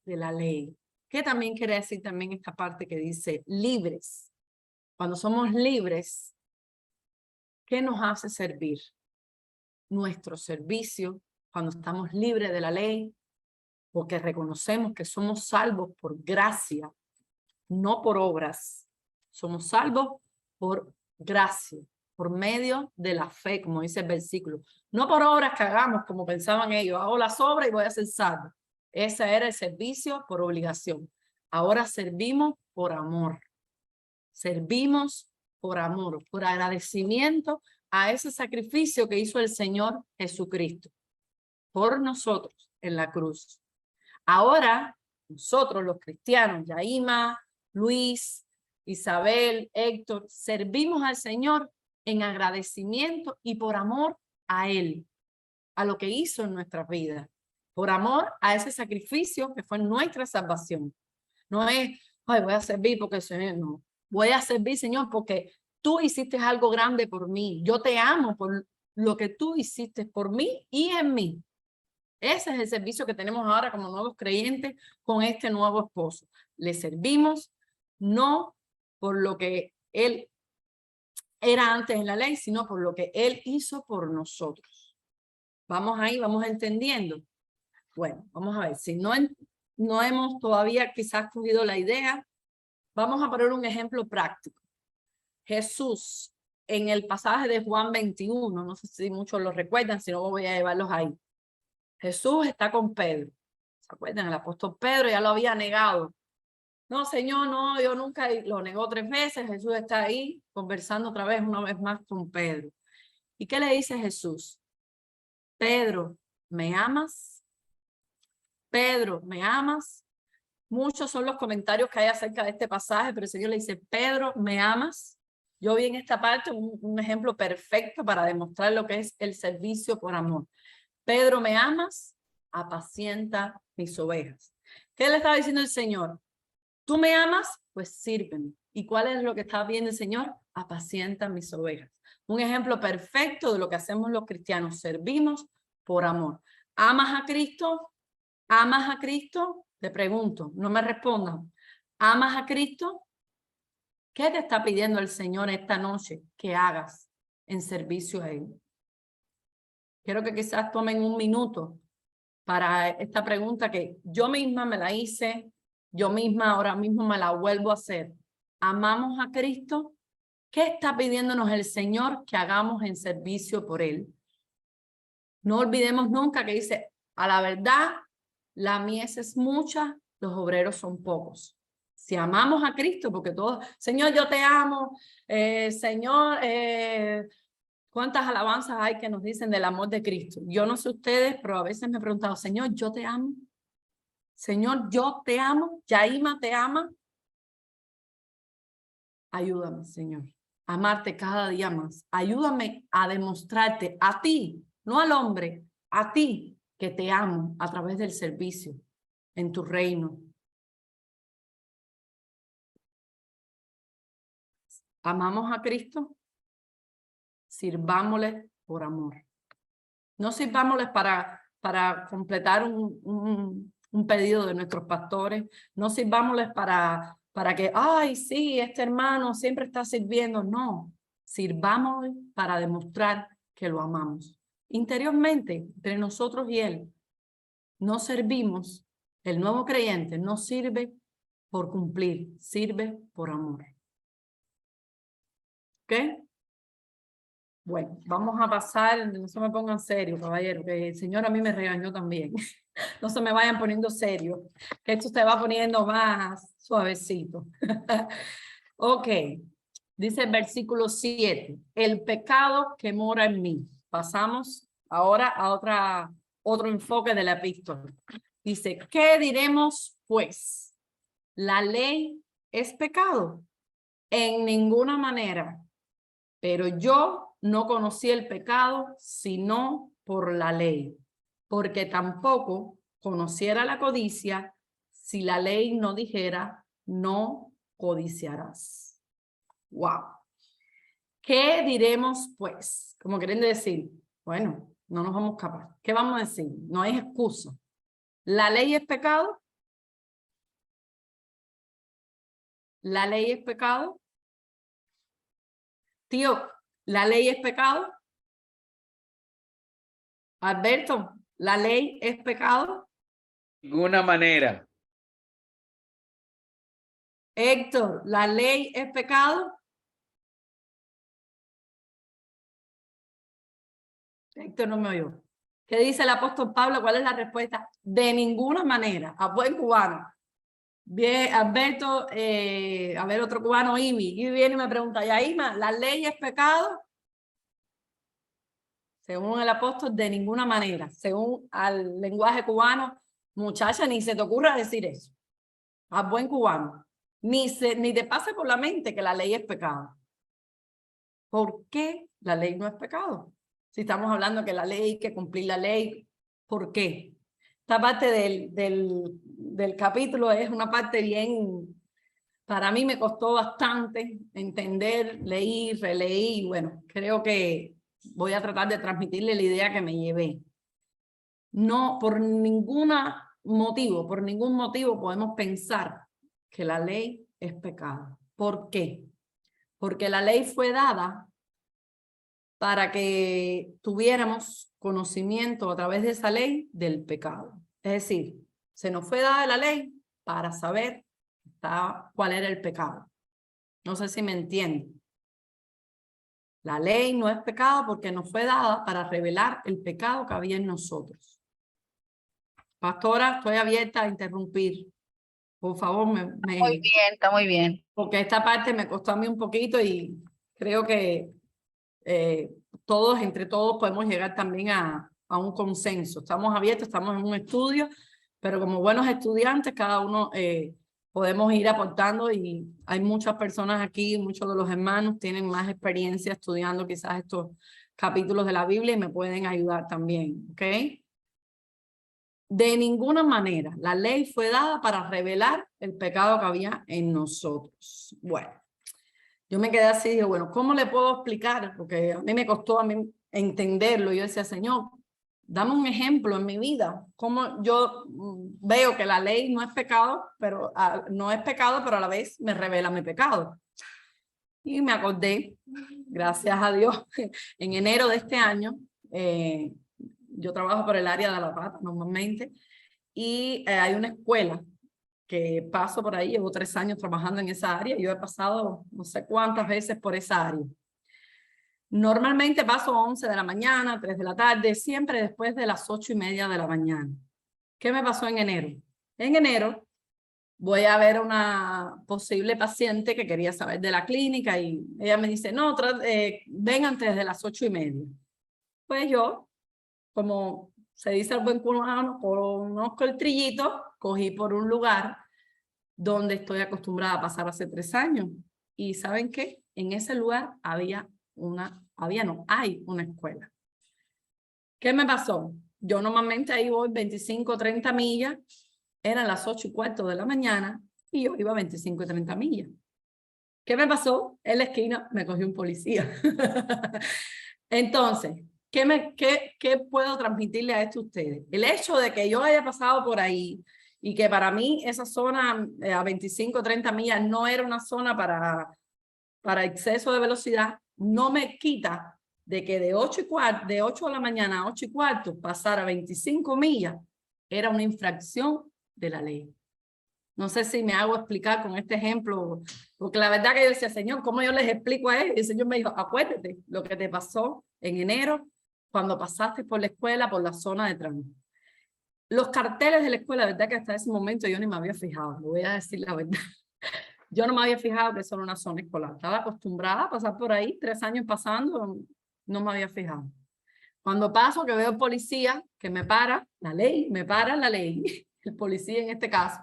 de la ley. ¿Qué también quiere decir también esta parte que dice libres? Cuando somos libres, ¿qué nos hace servir? Nuestro servicio, cuando estamos libres de la ley, porque reconocemos que somos salvos por gracia, no por obras. Somos salvos por gracia, por medio de la fe, como dice el versículo. No por obras que hagamos, como pensaban ellos. Hago las obras y voy a ser salvo. Ese era el servicio por obligación. Ahora servimos por amor. Servimos por amor, por agradecimiento a ese sacrificio que hizo el Señor Jesucristo por nosotros en la cruz. Ahora, nosotros los cristianos, Yaima, Luis, Isabel, Héctor, servimos al Señor en agradecimiento y por amor a Él, a lo que hizo en nuestras vidas, por amor a ese sacrificio que fue nuestra salvación. No es, ay, voy a servir porque el Señor, no. Voy a servir, Señor, porque tú hiciste algo grande por mí. Yo te amo por lo que tú hiciste por mí y en mí. Ese es el servicio que tenemos ahora como nuevos creyentes con este nuevo esposo. Le servimos no por lo que Él era antes en la ley, sino por lo que Él hizo por nosotros. Vamos ahí, vamos entendiendo. Bueno, vamos a ver, si no hemos todavía quizás cogido la idea, vamos a poner un ejemplo práctico. Jesús en el pasaje de Juan 21, no sé si muchos lo recuerdan, si no voy a llevarlos ahí. Jesús está con Pedro. ¿Se acuerdan? El apóstol Pedro ya lo había negado. No, Señor, no, yo nunca, lo negó 3 veces. Jesús está ahí conversando otra vez, una vez más con Pedro. ¿Y qué le dice Jesús? Pedro, ¿me amas? Pedro, ¿me amas? Muchos son los comentarios que hay acerca de este pasaje, pero el Señor le dice, Pedro, ¿me amas? Yo vi en esta parte un ejemplo perfecto para demostrar lo que es el servicio por amor. Pedro, ¿me amas? Apacienta mis ovejas. ¿Qué le estaba diciendo el Señor? ¿Tú me amas? Pues sírveme. ¿Y cuál es lo que está viendo el Señor? Apacienta mis ovejas. Un ejemplo perfecto de lo que hacemos los cristianos. Servimos por amor. ¿Amas a Cristo? ¿Amas a Cristo? Te pregunto, no me respondan. ¿Amas a Cristo? ¿Qué te está pidiendo el Señor esta noche que hagas en servicio a Él? Quiero que quizás tomen un minuto para esta pregunta que yo misma me la hice, yo misma ahora mismo me la vuelvo a hacer. ¿Amamos a Cristo? ¿Qué está pidiéndonos el Señor que hagamos en servicio por Él? No olvidemos nunca que dice, a la verdad, la mies es mucha, los obreros son pocos. Si amamos a Cristo, porque todos, Señor, yo te amo, Señor, ¿cuántas alabanzas hay que nos dicen del amor de Cristo? Yo no sé ustedes, pero a veces me he preguntado, Señor, yo te amo. Señor, yo te amo. Yaima te ama. Ayúdame, Señor, a amarte cada día más. Ayúdame a demostrarte a ti, no al hombre, a ti que te amo a través del servicio en tu reino. ¿Amamos a Cristo? Sirvámosle por amor. No sirvámosles para completar un pedido de nuestros pastores. No sirvámosles para que, ay, sí, este hermano siempre está sirviendo. No, sirvámosle para demostrar que lo amamos. Interiormente, entre nosotros y Él, no servimos. El nuevo creyente no sirve por cumplir, sirve por amor. ¿Ok? Bueno, vamos a pasar, no se me pongan serios, caballero, que el Señor a mí me regañó también. No se me vayan poniendo serios, que esto se va poniendo más suavecito. Ok, dice el versículo 7, el pecado que mora en mí. Pasamos ahora a otro enfoque de la epístola. Dice, ¿qué diremos pues? ¿La ley es pecado? En ninguna manera. Pero yo no conocí el pecado sino por la ley, porque tampoco conociera la codicia si la ley no dijera, no codiciarás. Wow. ¿Qué diremos pues? Como queriendo decir, bueno, no nos vamos a escapar. ¿Qué vamos a decir? No hay excusa. ¿La ley es pecado? ¿La ley es pecado? Tío, ¿la ley es pecado? Alberto, ¿la ley es pecado? De ninguna manera. Héctor, ¿la ley es pecado? Héctor no me oyó. ¿Qué dice el apóstol Pablo? ¿Cuál es la respuesta? De ninguna manera. A buen cubano. Bien, Alberto, a ver, otro cubano, Ivy. Ivy viene y me pregunta, Yaima, ¿la ley es pecado? Según el apóstol, de ninguna manera. Según al lenguaje cubano, muchacha, ni se te ocurra decir eso. A buen cubano. Ni te pase por la mente que la ley es pecado. ¿Por qué la ley no es pecado? Si estamos hablando que la ley, que cumplir la ley, ¿por qué? Esta parte del capítulo es una parte bien, para mí me costó bastante entender, leí, releí, y bueno, creo que voy a tratar de transmitirle la idea que me llevé. No, por ningún motivo podemos pensar que la ley es pecado. ¿Por qué? Porque la ley fue dada para que tuviéramos conocimiento a través de esa ley del pecado. Es decir, se nos fue dada la ley para saber cuál era el pecado. No sé si me entienden. La ley no es pecado porque nos fue dada para revelar el pecado que había en nosotros. Pastora, estoy abierta a interrumpir. Por favor, Muy bien, está muy bien. porque esta parte me costó a mí un poquito y creo que todos, entre todos, podemos llegar también a un consenso. Estamos abiertos, estamos en un estudio, pero como buenos estudiantes, cada uno podemos ir aportando y hay muchas personas aquí, muchos de los hermanos tienen más experiencia estudiando quizás estos capítulos de la Biblia y me pueden ayudar también, ¿ok? De ninguna manera, la ley fue dada para revelar el pecado que había en nosotros. Bueno, yo me quedé así, digo, bueno, ¿cómo le puedo explicar? Porque a mí me costó entenderlo. Yo decía, Señor, dame un ejemplo en mi vida. Cómo yo veo que la ley no es pecado, pero no es pecado, pero a la vez me revela mi pecado. Y me acordé, gracias a Dios, en enero de este año, yo trabajo por el área de La Pata normalmente, y hay una escuela que paso por ahí, llevo 3 años trabajando en esa área, yo he pasado no sé cuántas veces por esa área. Normalmente paso 11 de la mañana, 3 de la tarde, siempre después de las 8:30 de la mañana. ¿Qué me pasó en enero? En enero voy a ver a una posible paciente que quería saber de la clínica y ella me dice, no, ven antes de las 8:30. Pues yo, como se dice el buen cubano, conozco el trillito, cogí por un lugar donde estoy acostumbrada a pasar hace 3 años. ¿Y saben qué? En ese lugar hay una escuela. ¿Qué me pasó? Yo normalmente ahí voy 25 o 30 millas, eran las 8:15 de la mañana y yo iba 25 o 30 millas. ¿Qué me pasó? En la esquina me cogió un policía. Entonces, ¿qué puedo transmitirle a esto a ustedes? El hecho de que yo haya pasado por ahí y que para mí esa zona a 25 o 30 millas no era una zona para exceso de velocidad, no me quita de que de 8 de la mañana a 8:15 pasar a 25 millas era una infracción de la ley. No sé si me hago explicar con este ejemplo, porque la verdad que yo decía, Señor, ¿cómo yo les explico a él? Y el Señor me dijo, acuérdate lo que te pasó en enero cuando pasaste por la escuela, por la zona de tránsito. Los carteles de la escuela, la verdad que hasta ese momento yo ni me había fijado, le voy a decir la verdad. Yo no me había fijado que eso era una zona escolar. Estaba acostumbrada a pasar por ahí, 3 años pasando, no me había fijado. Cuando paso que veo policía que me para, la ley, el policía en este caso,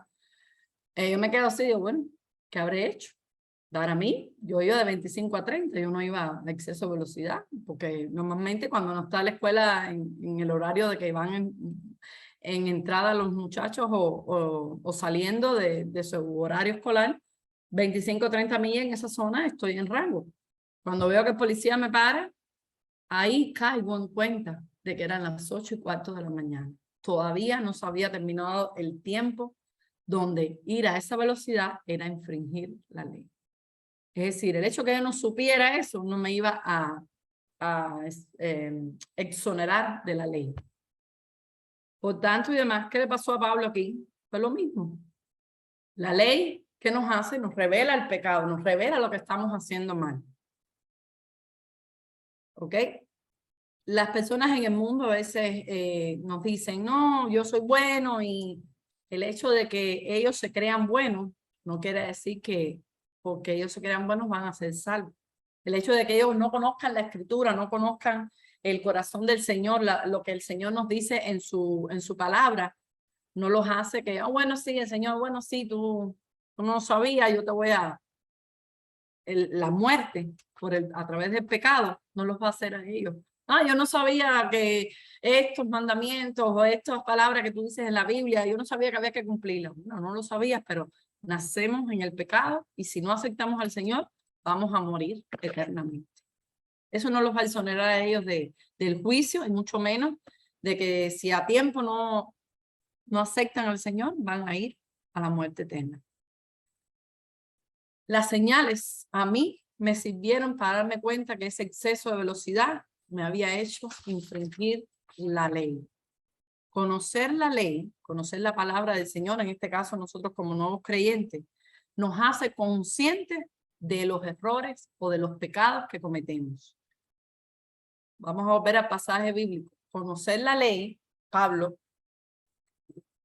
yo me quedo así, digo, bueno, ¿qué habré hecho? Para mí, yo iba de 25 a 30, yo no iba a exceso de velocidad, porque normalmente cuando no está la escuela en el horario de que van en entrada los muchachos o saliendo de su horario escolar, 25 o 30 millas en esa zona estoy en rango. Cuando veo que el policía me para, ahí caigo en cuenta de que eran las 8:15 de la mañana. Todavía no se había terminado el tiempo donde ir a esa velocidad era infringir la ley. Es decir, el hecho que yo no supiera eso no me iba a exonerar de la ley. Por tanto y demás, ¿qué le pasó a Pablo aquí? Fue lo mismo. La ley, ¿qué nos hace? Nos revela el pecado, nos revela lo que estamos haciendo mal. ¿Ok? Las personas en el mundo a veces nos dicen, no, yo soy bueno, y el hecho de que ellos se crean buenos no quiere decir que porque ellos se crean buenos van a ser salvos. El hecho de que ellos no conozcan la escritura, no conozcan el corazón del Señor, lo que el Señor nos dice en su palabra, no los hace que, bueno, sí, el Señor, bueno, sí, tú no sabías, yo te voy a... la muerte a través del pecado no los va a hacer a ellos. Yo no sabía que estos mandamientos o estas palabras que tú dices en la Biblia, yo no sabía que había que cumplirlas. No lo sabías, pero nacemos en el pecado y si no aceptamos al Señor, vamos a morir eternamente. Eso no los va a exonerar a ellos del juicio, y mucho menos de que si a tiempo no aceptan al Señor, van a ir a la muerte eterna. Las señales a mí me sirvieron para darme cuenta que ese exceso de velocidad me había hecho infringir la ley. Conocer la ley, conocer la palabra del Señor, en este caso nosotros como nuevos creyentes, nos hace conscientes de los errores o de los pecados que cometemos. Vamos a volver al pasaje bíblico. Conocer la ley, Pablo,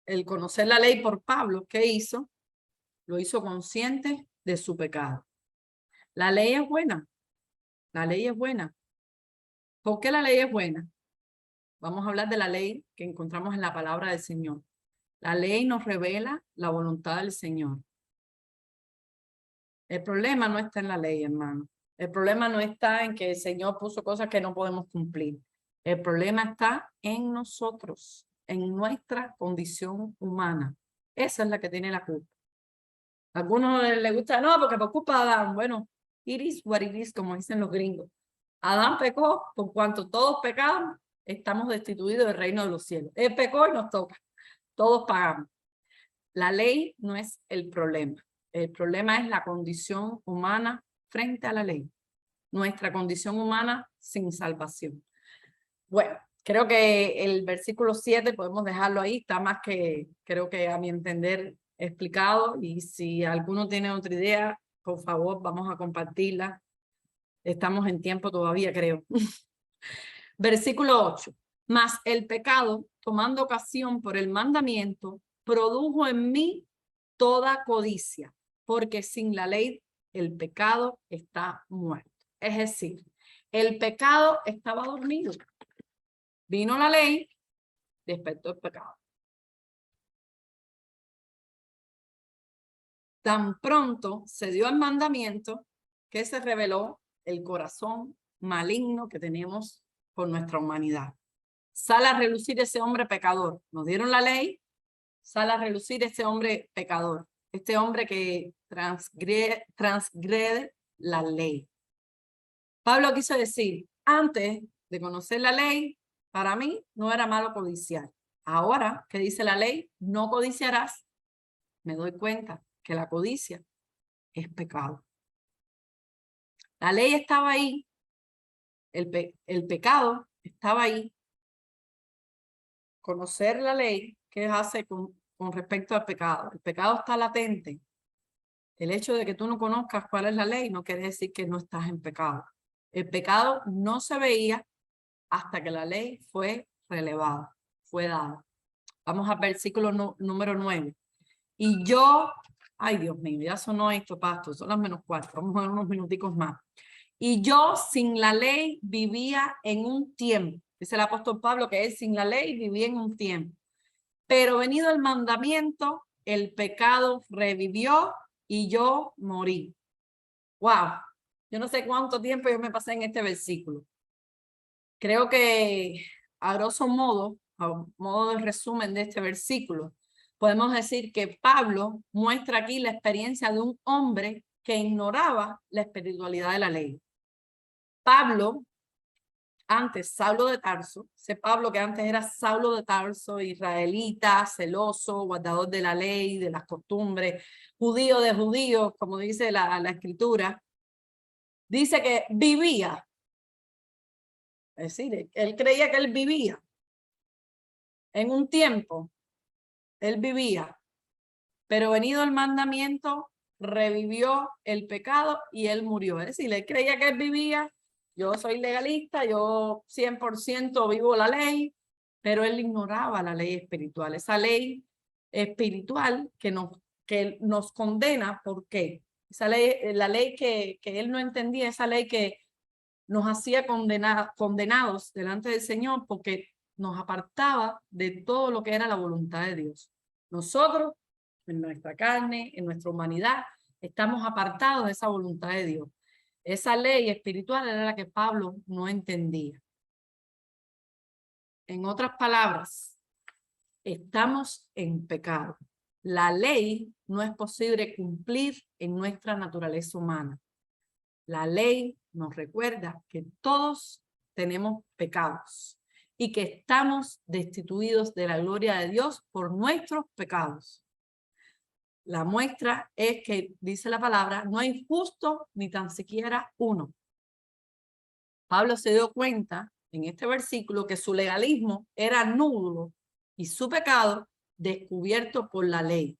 el conocer la ley por Pablo, ¿qué hizo? Lo hizo consciente de su pecado. La ley es buena. La ley es buena. ¿Por qué la ley es buena? Vamos a hablar de la ley que encontramos en la palabra del Señor. La ley nos revela la voluntad del Señor. El problema no está en la ley, hermano. El problema no está en que el Señor puso cosas que no podemos cumplir. El problema está en nosotros, en nuestra condición humana. Esa es la que tiene la culpa. A algunos les gusta, no, porque por culpa de Adán. Bueno, it is what it is, como dicen los gringos. Adán pecó, por cuanto todos pecamos, estamos destituidos del reino de los cielos. Él pecó y nos toca. Todos pagamos. La ley no es el problema. El problema es la condición humana frente a la ley. Nuestra condición humana sin salvación. Bueno, creo que el versículo 7 podemos dejarlo ahí. Está más que, creo que a mi entender, explicado. Y si alguno tiene otra idea, por favor, vamos a compartirla. Estamos en tiempo todavía, creo. Versículo 8. Mas el pecado, tomando ocasión por el mandamiento, produjo en mí toda codicia, porque sin la ley el pecado está muerto. Es decir, el pecado estaba dormido. Vino la ley, despertó el pecado. Tan pronto se dio el mandamiento que se reveló el corazón maligno que tenemos por nuestra humanidad. Sale a relucir ese hombre pecador. Nos dieron la ley, sale a relucir ese hombre pecador. Este hombre que transgrede la ley. Pablo quiso decir, antes de conocer la ley, para mí no era malo codiciar. Ahora que dice la ley, no codiciarás, me doy cuenta que la codicia es pecado. La ley estaba ahí, el pecado estaba ahí. Conocer la ley, ¿qué hace con respecto al pecado? El pecado está latente. El hecho de que tú no conozcas cuál es la ley no quiere decir que no estás en pecado. El pecado no se veía hasta que la ley fue relevada, fue dada. Vamos al versículo número 9. Y yo, ay Dios mío, ya sonó esto, pastor, son las -4, vamos a ver unos minuticos más. Y yo sin la ley vivía en un tiempo. Dice el apóstol Pablo que él sin la ley vivía en un tiempo. Pero venido el mandamiento, el pecado revivió y yo morí. Wow, yo no sé cuánto tiempo yo me pasé en este versículo. Creo que a grosso modo, a modo de resumen de este versículo, podemos decir que Pablo muestra aquí la experiencia de un hombre que ignoraba la espiritualidad de la ley. Pablo, antes Saulo de Tarso, ese Pablo que antes era Saulo de Tarso, israelita, celoso, guardador de la ley, de las costumbres, judío de judíos, como dice la escritura, dice que vivía. Es decir, él creía que él vivía. En un tiempo, él vivía. Pero venido el mandamiento, revivió el pecado y él murió. Es decir, él creía que él vivía. Yo soy legalista, yo 100% vivo la ley, pero él ignoraba la ley espiritual. Esa ley espiritual que nos condena, ¿por qué? Esa ley, la ley que él no entendía, esa ley que nos hacía condenados delante del Señor porque nos apartaba de todo lo que era la voluntad de Dios. Nosotros, en nuestra carne, en nuestra humanidad, estamos apartados de esa voluntad de Dios. Esa ley espiritual era la que Pablo no entendía. En otras palabras, estamos en pecado. La ley no es posible cumplir en nuestra naturaleza humana. La ley nos recuerda que todos tenemos pecados y que estamos destituidos de la gloria de Dios por nuestros pecados. La muestra es que, dice la palabra, no hay justo ni tan siquiera uno. Pablo se dio cuenta en este versículo que su legalismo era nulo y su pecado descubierto por la ley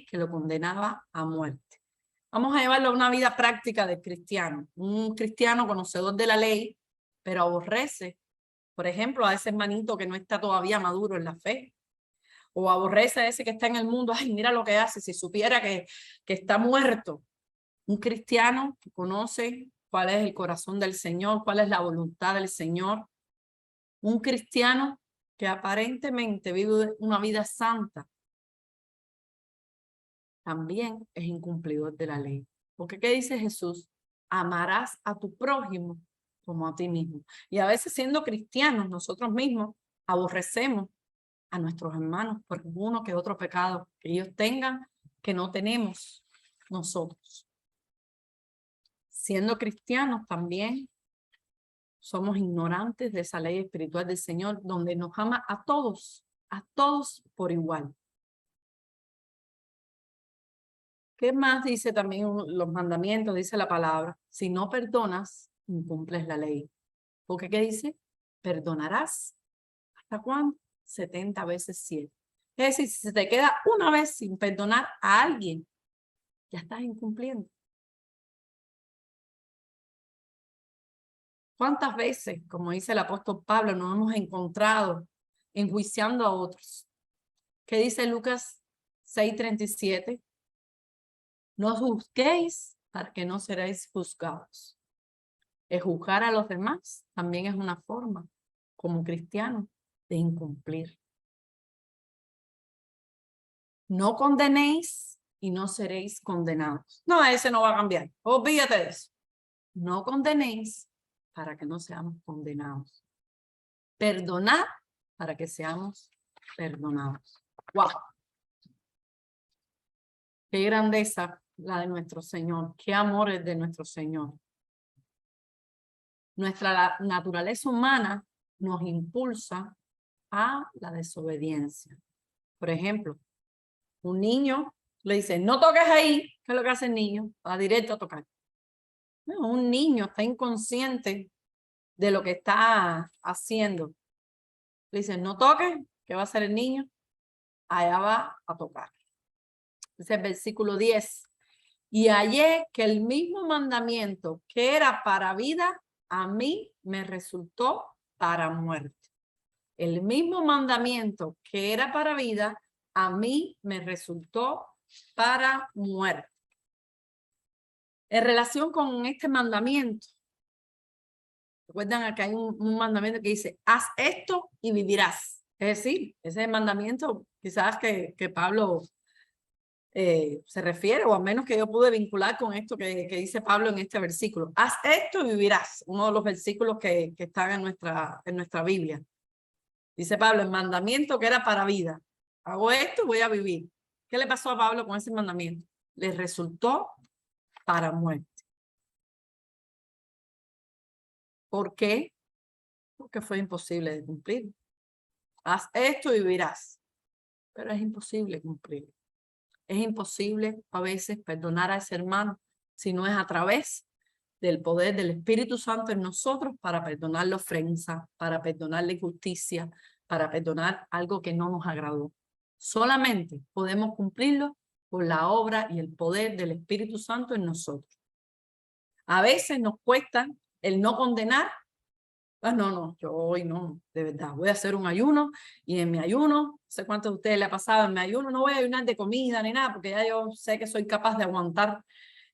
que lo condenaba a muerte. Vamos a llevarlo a una vida práctica del cristiano, un cristiano conocedor de la ley, pero aborrece, por ejemplo, a ese hermanito que no está todavía maduro en la fe, o aborrece a ese que está en el mundo, ay, mira lo que hace, si supiera que está muerto. Un cristiano que conoce cuál es el corazón del Señor, cuál es la voluntad del Señor. Un cristiano que aparentemente vive una vida santa, también es incumplidor de la ley. Porque ¿qué dice Jesús? Amarás a tu prójimo como a ti mismo. Y a veces siendo cristianos, nosotros mismos aborrecemos a nuestros hermanos por uno que otro pecado que ellos tengan que no tenemos nosotros. Siendo cristianos también somos ignorantes de esa ley espiritual del Señor, donde nos ama a todos por igual. ¿Qué más dice también los mandamientos? Dice la palabra, si no perdonas, incumples la ley. Porque ¿qué dice? Perdonarás. ¿Hasta cuándo? 70 veces 7. Es decir, si se te queda una vez sin perdonar a alguien, ya estás incumpliendo. ¿Cuántas veces, como dice el apóstol Pablo, nos hemos encontrado enjuiciando a otros? ¿Qué dice Lucas 6:37? No juzguéis para que no seréis juzgados. El juzgar a los demás también es una forma, como cristiano, de incumplir. No condenéis y no seréis condenados. No, ese no va a cambiar. Olvídate de eso. No condenéis para que no seamos condenados. Perdonad para que seamos perdonados. ¡Wow! Qué grandeza la de nuestro Señor. Qué amor es de nuestro Señor. Nuestra naturaleza humana nos impulsa a la desobediencia. Por ejemplo, un niño le dice, no toques ahí. ¿Qué es lo que hace el niño? Va directo a tocar. No, un niño está inconsciente de lo que está haciendo. Le dice, no toques. ¿Qué va a hacer el niño? Allá va a tocar. Dice el versículo 10. Y hallé que el mismo mandamiento que era para vida, a mí me resultó para muerte. El mismo mandamiento que era para vida, a mí me resultó para muerte. En relación con este mandamiento, recuerdan acá hay un mandamiento que dice, haz esto y vivirás. Es decir, ese es el mandamiento quizás que Pablo se refiere, o al menos que yo pude vincular con esto que dice Pablo en este versículo. Haz esto y vivirás. Uno de los versículos que están en nuestra Biblia. Dice Pablo, el mandamiento que era para vida. Hago esto y voy a vivir. ¿Qué le pasó a Pablo con ese mandamiento? Le resultó para muerte. ¿Por qué? Porque fue imposible de cumplir. Haz esto y vivirás. Pero es imposible cumplir. Es imposible a veces perdonar a ese hermano si no es a través del poder del Espíritu Santo en nosotros para perdonar la ofensa, para perdonar la injusticia, para perdonar algo que no nos agradó. Solamente podemos cumplirlo con la obra y el poder del Espíritu Santo en nosotros. A veces nos cuesta el no condenar. Ah, no, yo hoy no, de verdad, voy a hacer un ayuno y en mi ayuno, no sé cuántos de ustedes le ha pasado, en mi ayuno no voy a ayunar de comida ni nada, porque ya yo sé que soy capaz de aguantar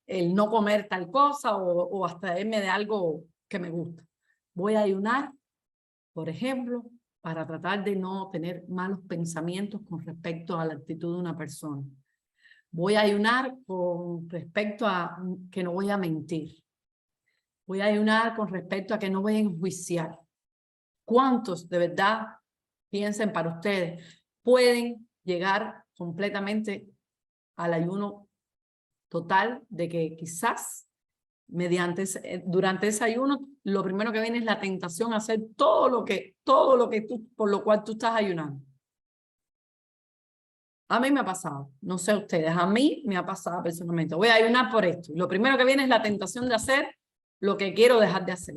el no comer tal cosa o abstraerme de algo que me gusta. Voy a ayunar, por ejemplo, para tratar de no tener malos pensamientos con respecto a la actitud de una persona. Voy a ayunar con respecto a que no voy a mentir. Voy a ayunar con respecto a que no voy a enjuiciar. ¿Cuántos de verdad, piensen para ustedes, pueden llegar completamente al ayuno total de que quizás durante ese ayuno lo primero que viene es la tentación a hacer todo lo que por lo cual tú estás ayunando? A mí me ha pasado, no sé ustedes, a mí me ha pasado personalmente. Voy a ayunar por esto. Lo primero que viene es la tentación de hacer lo que quiero dejar de hacer.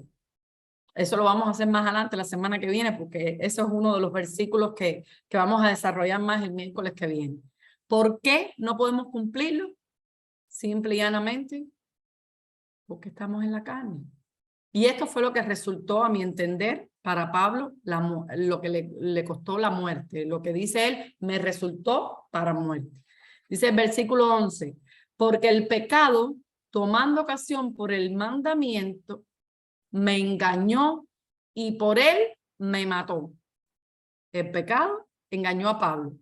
Eso lo vamos a hacer más adelante la semana que viene, porque eso es uno de los versículos que vamos a desarrollar más el miércoles que viene. ¿Por qué no podemos cumplirlo? Simple y llanamente porque estamos en la carne. Y esto fue lo que resultó, a mi entender, para Pablo, lo que le costó la muerte. Lo que dice él, me resultó para muerte. Dice el versículo 11, porque el pecado, tomando ocasión por el mandamiento, me engañó y por él me mató. El pecado engañó a Pablo.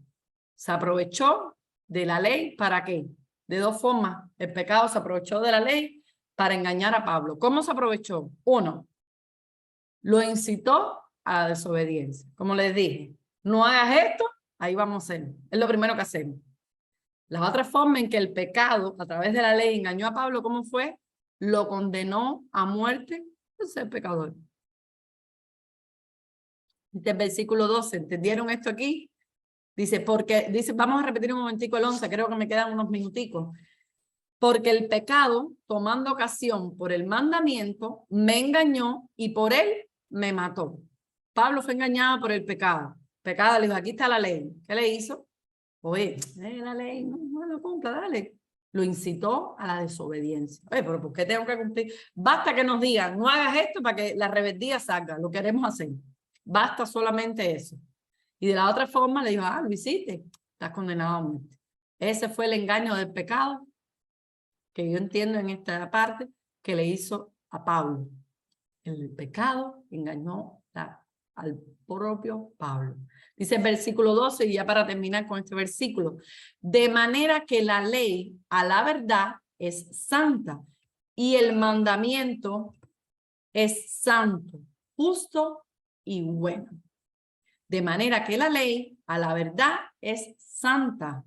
Se aprovechó de la ley, ¿para qué? De dos formas. El pecado se aprovechó de la ley para engañar a Pablo. ¿Cómo se aprovechó? Uno, lo incitó a la desobediencia. Como les dije, no hagas esto, ahí vamos a hacer. Es lo primero que hacemos. La otra forma en que el pecado, a través de la ley, engañó a Pablo, ¿cómo fue? Lo condenó a muerte por ser pecador. Este versículo 12, ¿entendieron esto aquí? Dice, vamos a repetir un momentico el 11, creo que me quedan unos minuticos. Porque el pecado, tomando ocasión por el mandamiento, me engañó y por él me mató. Pablo fue engañado por el pecado. Pecado le dijo, aquí está la ley. ¿Qué le hizo? Oye, la ley, no lo cumpla, dale. Lo incitó a la desobediencia. Oye, pero ¿por qué tengo que cumplir? Basta que nos digan, no hagas esto para que la rebeldía salga, lo queremos hacer. Basta solamente eso. Y de la otra forma le dijo, lo hiciste, estás condenado a muerte. Ese fue el engaño del pecado que yo entiendo en esta parte que le hizo a Pablo. El pecado engañó al propio Pablo. Dice el versículo 12, y ya para terminar con este versículo, de manera que la ley a la verdad es santa y el mandamiento es santo, justo y bueno. De manera que la ley a la verdad es santa.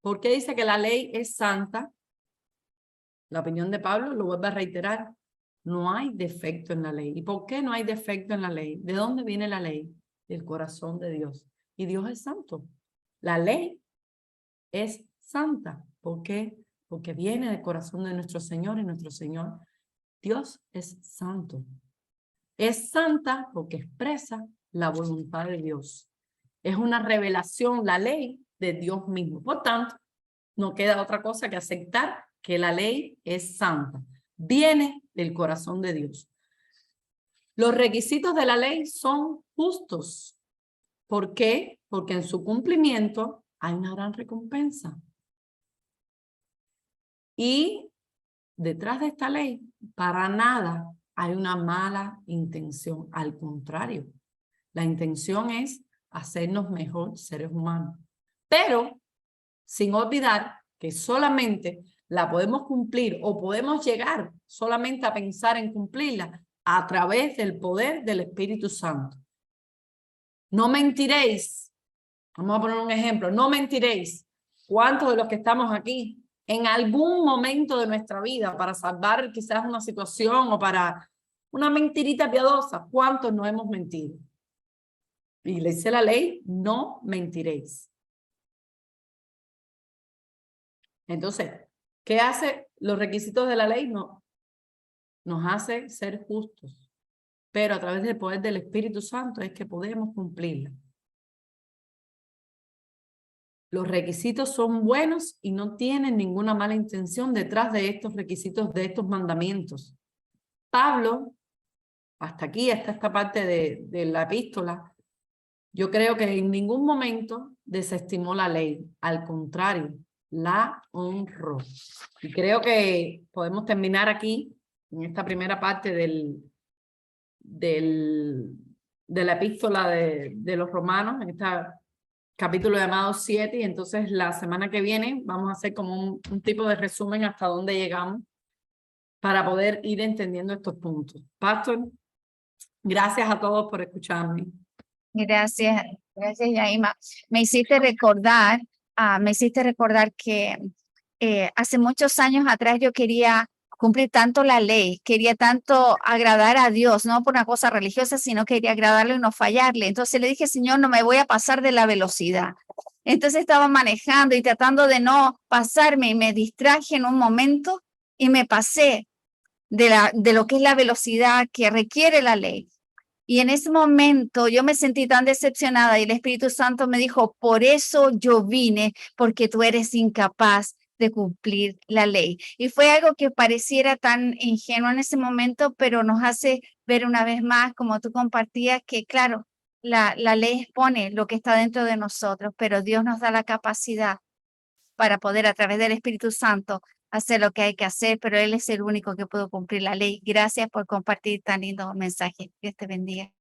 ¿Por qué dice que la ley es santa? La opinión de Pablo, lo vuelvo a reiterar, no hay defecto en la ley. ¿Y por qué no hay defecto en la ley? ¿De dónde viene la ley? Del corazón de Dios. Y Dios es santo. La ley es santa. ¿Por qué? Porque viene del corazón de nuestro Señor, y nuestro Señor, Dios es santo. Es santa porque expresa la voluntad de Dios. Es una revelación, la ley de Dios mismo. Por tanto, no queda otra cosa que aceptar que la ley es santa. Viene del corazón de Dios. Los requisitos de la ley son justos. ¿Por qué? Porque en su cumplimiento hay una gran recompensa. Y detrás de esta ley, para nada hay una mala intención. Al contrario, la intención es hacernos mejor seres humanos. Pero sin olvidar que solamente la podemos cumplir o podemos llegar solamente a pensar en cumplirla a través del poder del Espíritu Santo. No mentiréis. Vamos a poner un ejemplo. No mentiréis. ¿Cuántos de los que estamos aquí en algún momento de nuestra vida para salvar quizás una situación o para una mentirita piadosa, cuántos no hemos mentido? Y le dice la ley, no mentiréis. Entonces, ¿qué hace los requisitos de la ley? No, nos hace ser justos, pero a través del poder del Espíritu Santo es que podemos cumplirla. Los requisitos son buenos y no tienen ninguna mala intención detrás de estos requisitos, de estos mandamientos. Pablo, hasta aquí, hasta esta parte de la epístola, yo creo que en ningún momento desestimó la ley. Al contrario, la honró. Y creo que podemos terminar aquí, en esta primera parte de la epístola de los romanos, en este capítulo llamado 7, y entonces la semana que viene vamos a hacer como un tipo de resumen hasta dónde llegamos para poder ir entendiendo estos puntos. Pastor, gracias a todos por escucharme. Gracias, Yaima. Me hiciste recordar que hace muchos años atrás yo quería cumplir tanto la ley, quería tanto agradar a Dios, no por una cosa religiosa, sino quería agradarle y no fallarle. Entonces le dije, Señor, no me voy a pasar de la velocidad. Entonces estaba manejando y tratando de no pasarme y me distraje en un momento y me pasé de lo que es la velocidad que requiere la ley. Y en ese momento yo me sentí tan decepcionada y el Espíritu Santo me dijo, por eso yo vine, porque tú eres incapaz de cumplir la ley. Y fue algo que pareciera tan ingenuo en ese momento, pero nos hace ver una vez más, como tú compartías, que claro, la ley expone lo que está dentro de nosotros, pero Dios nos da la capacidad para poder a través del Espíritu Santo hacer lo que hay que hacer, pero Él es el único que puede cumplir la ley. Gracias por compartir tan lindo mensaje. Dios te bendiga.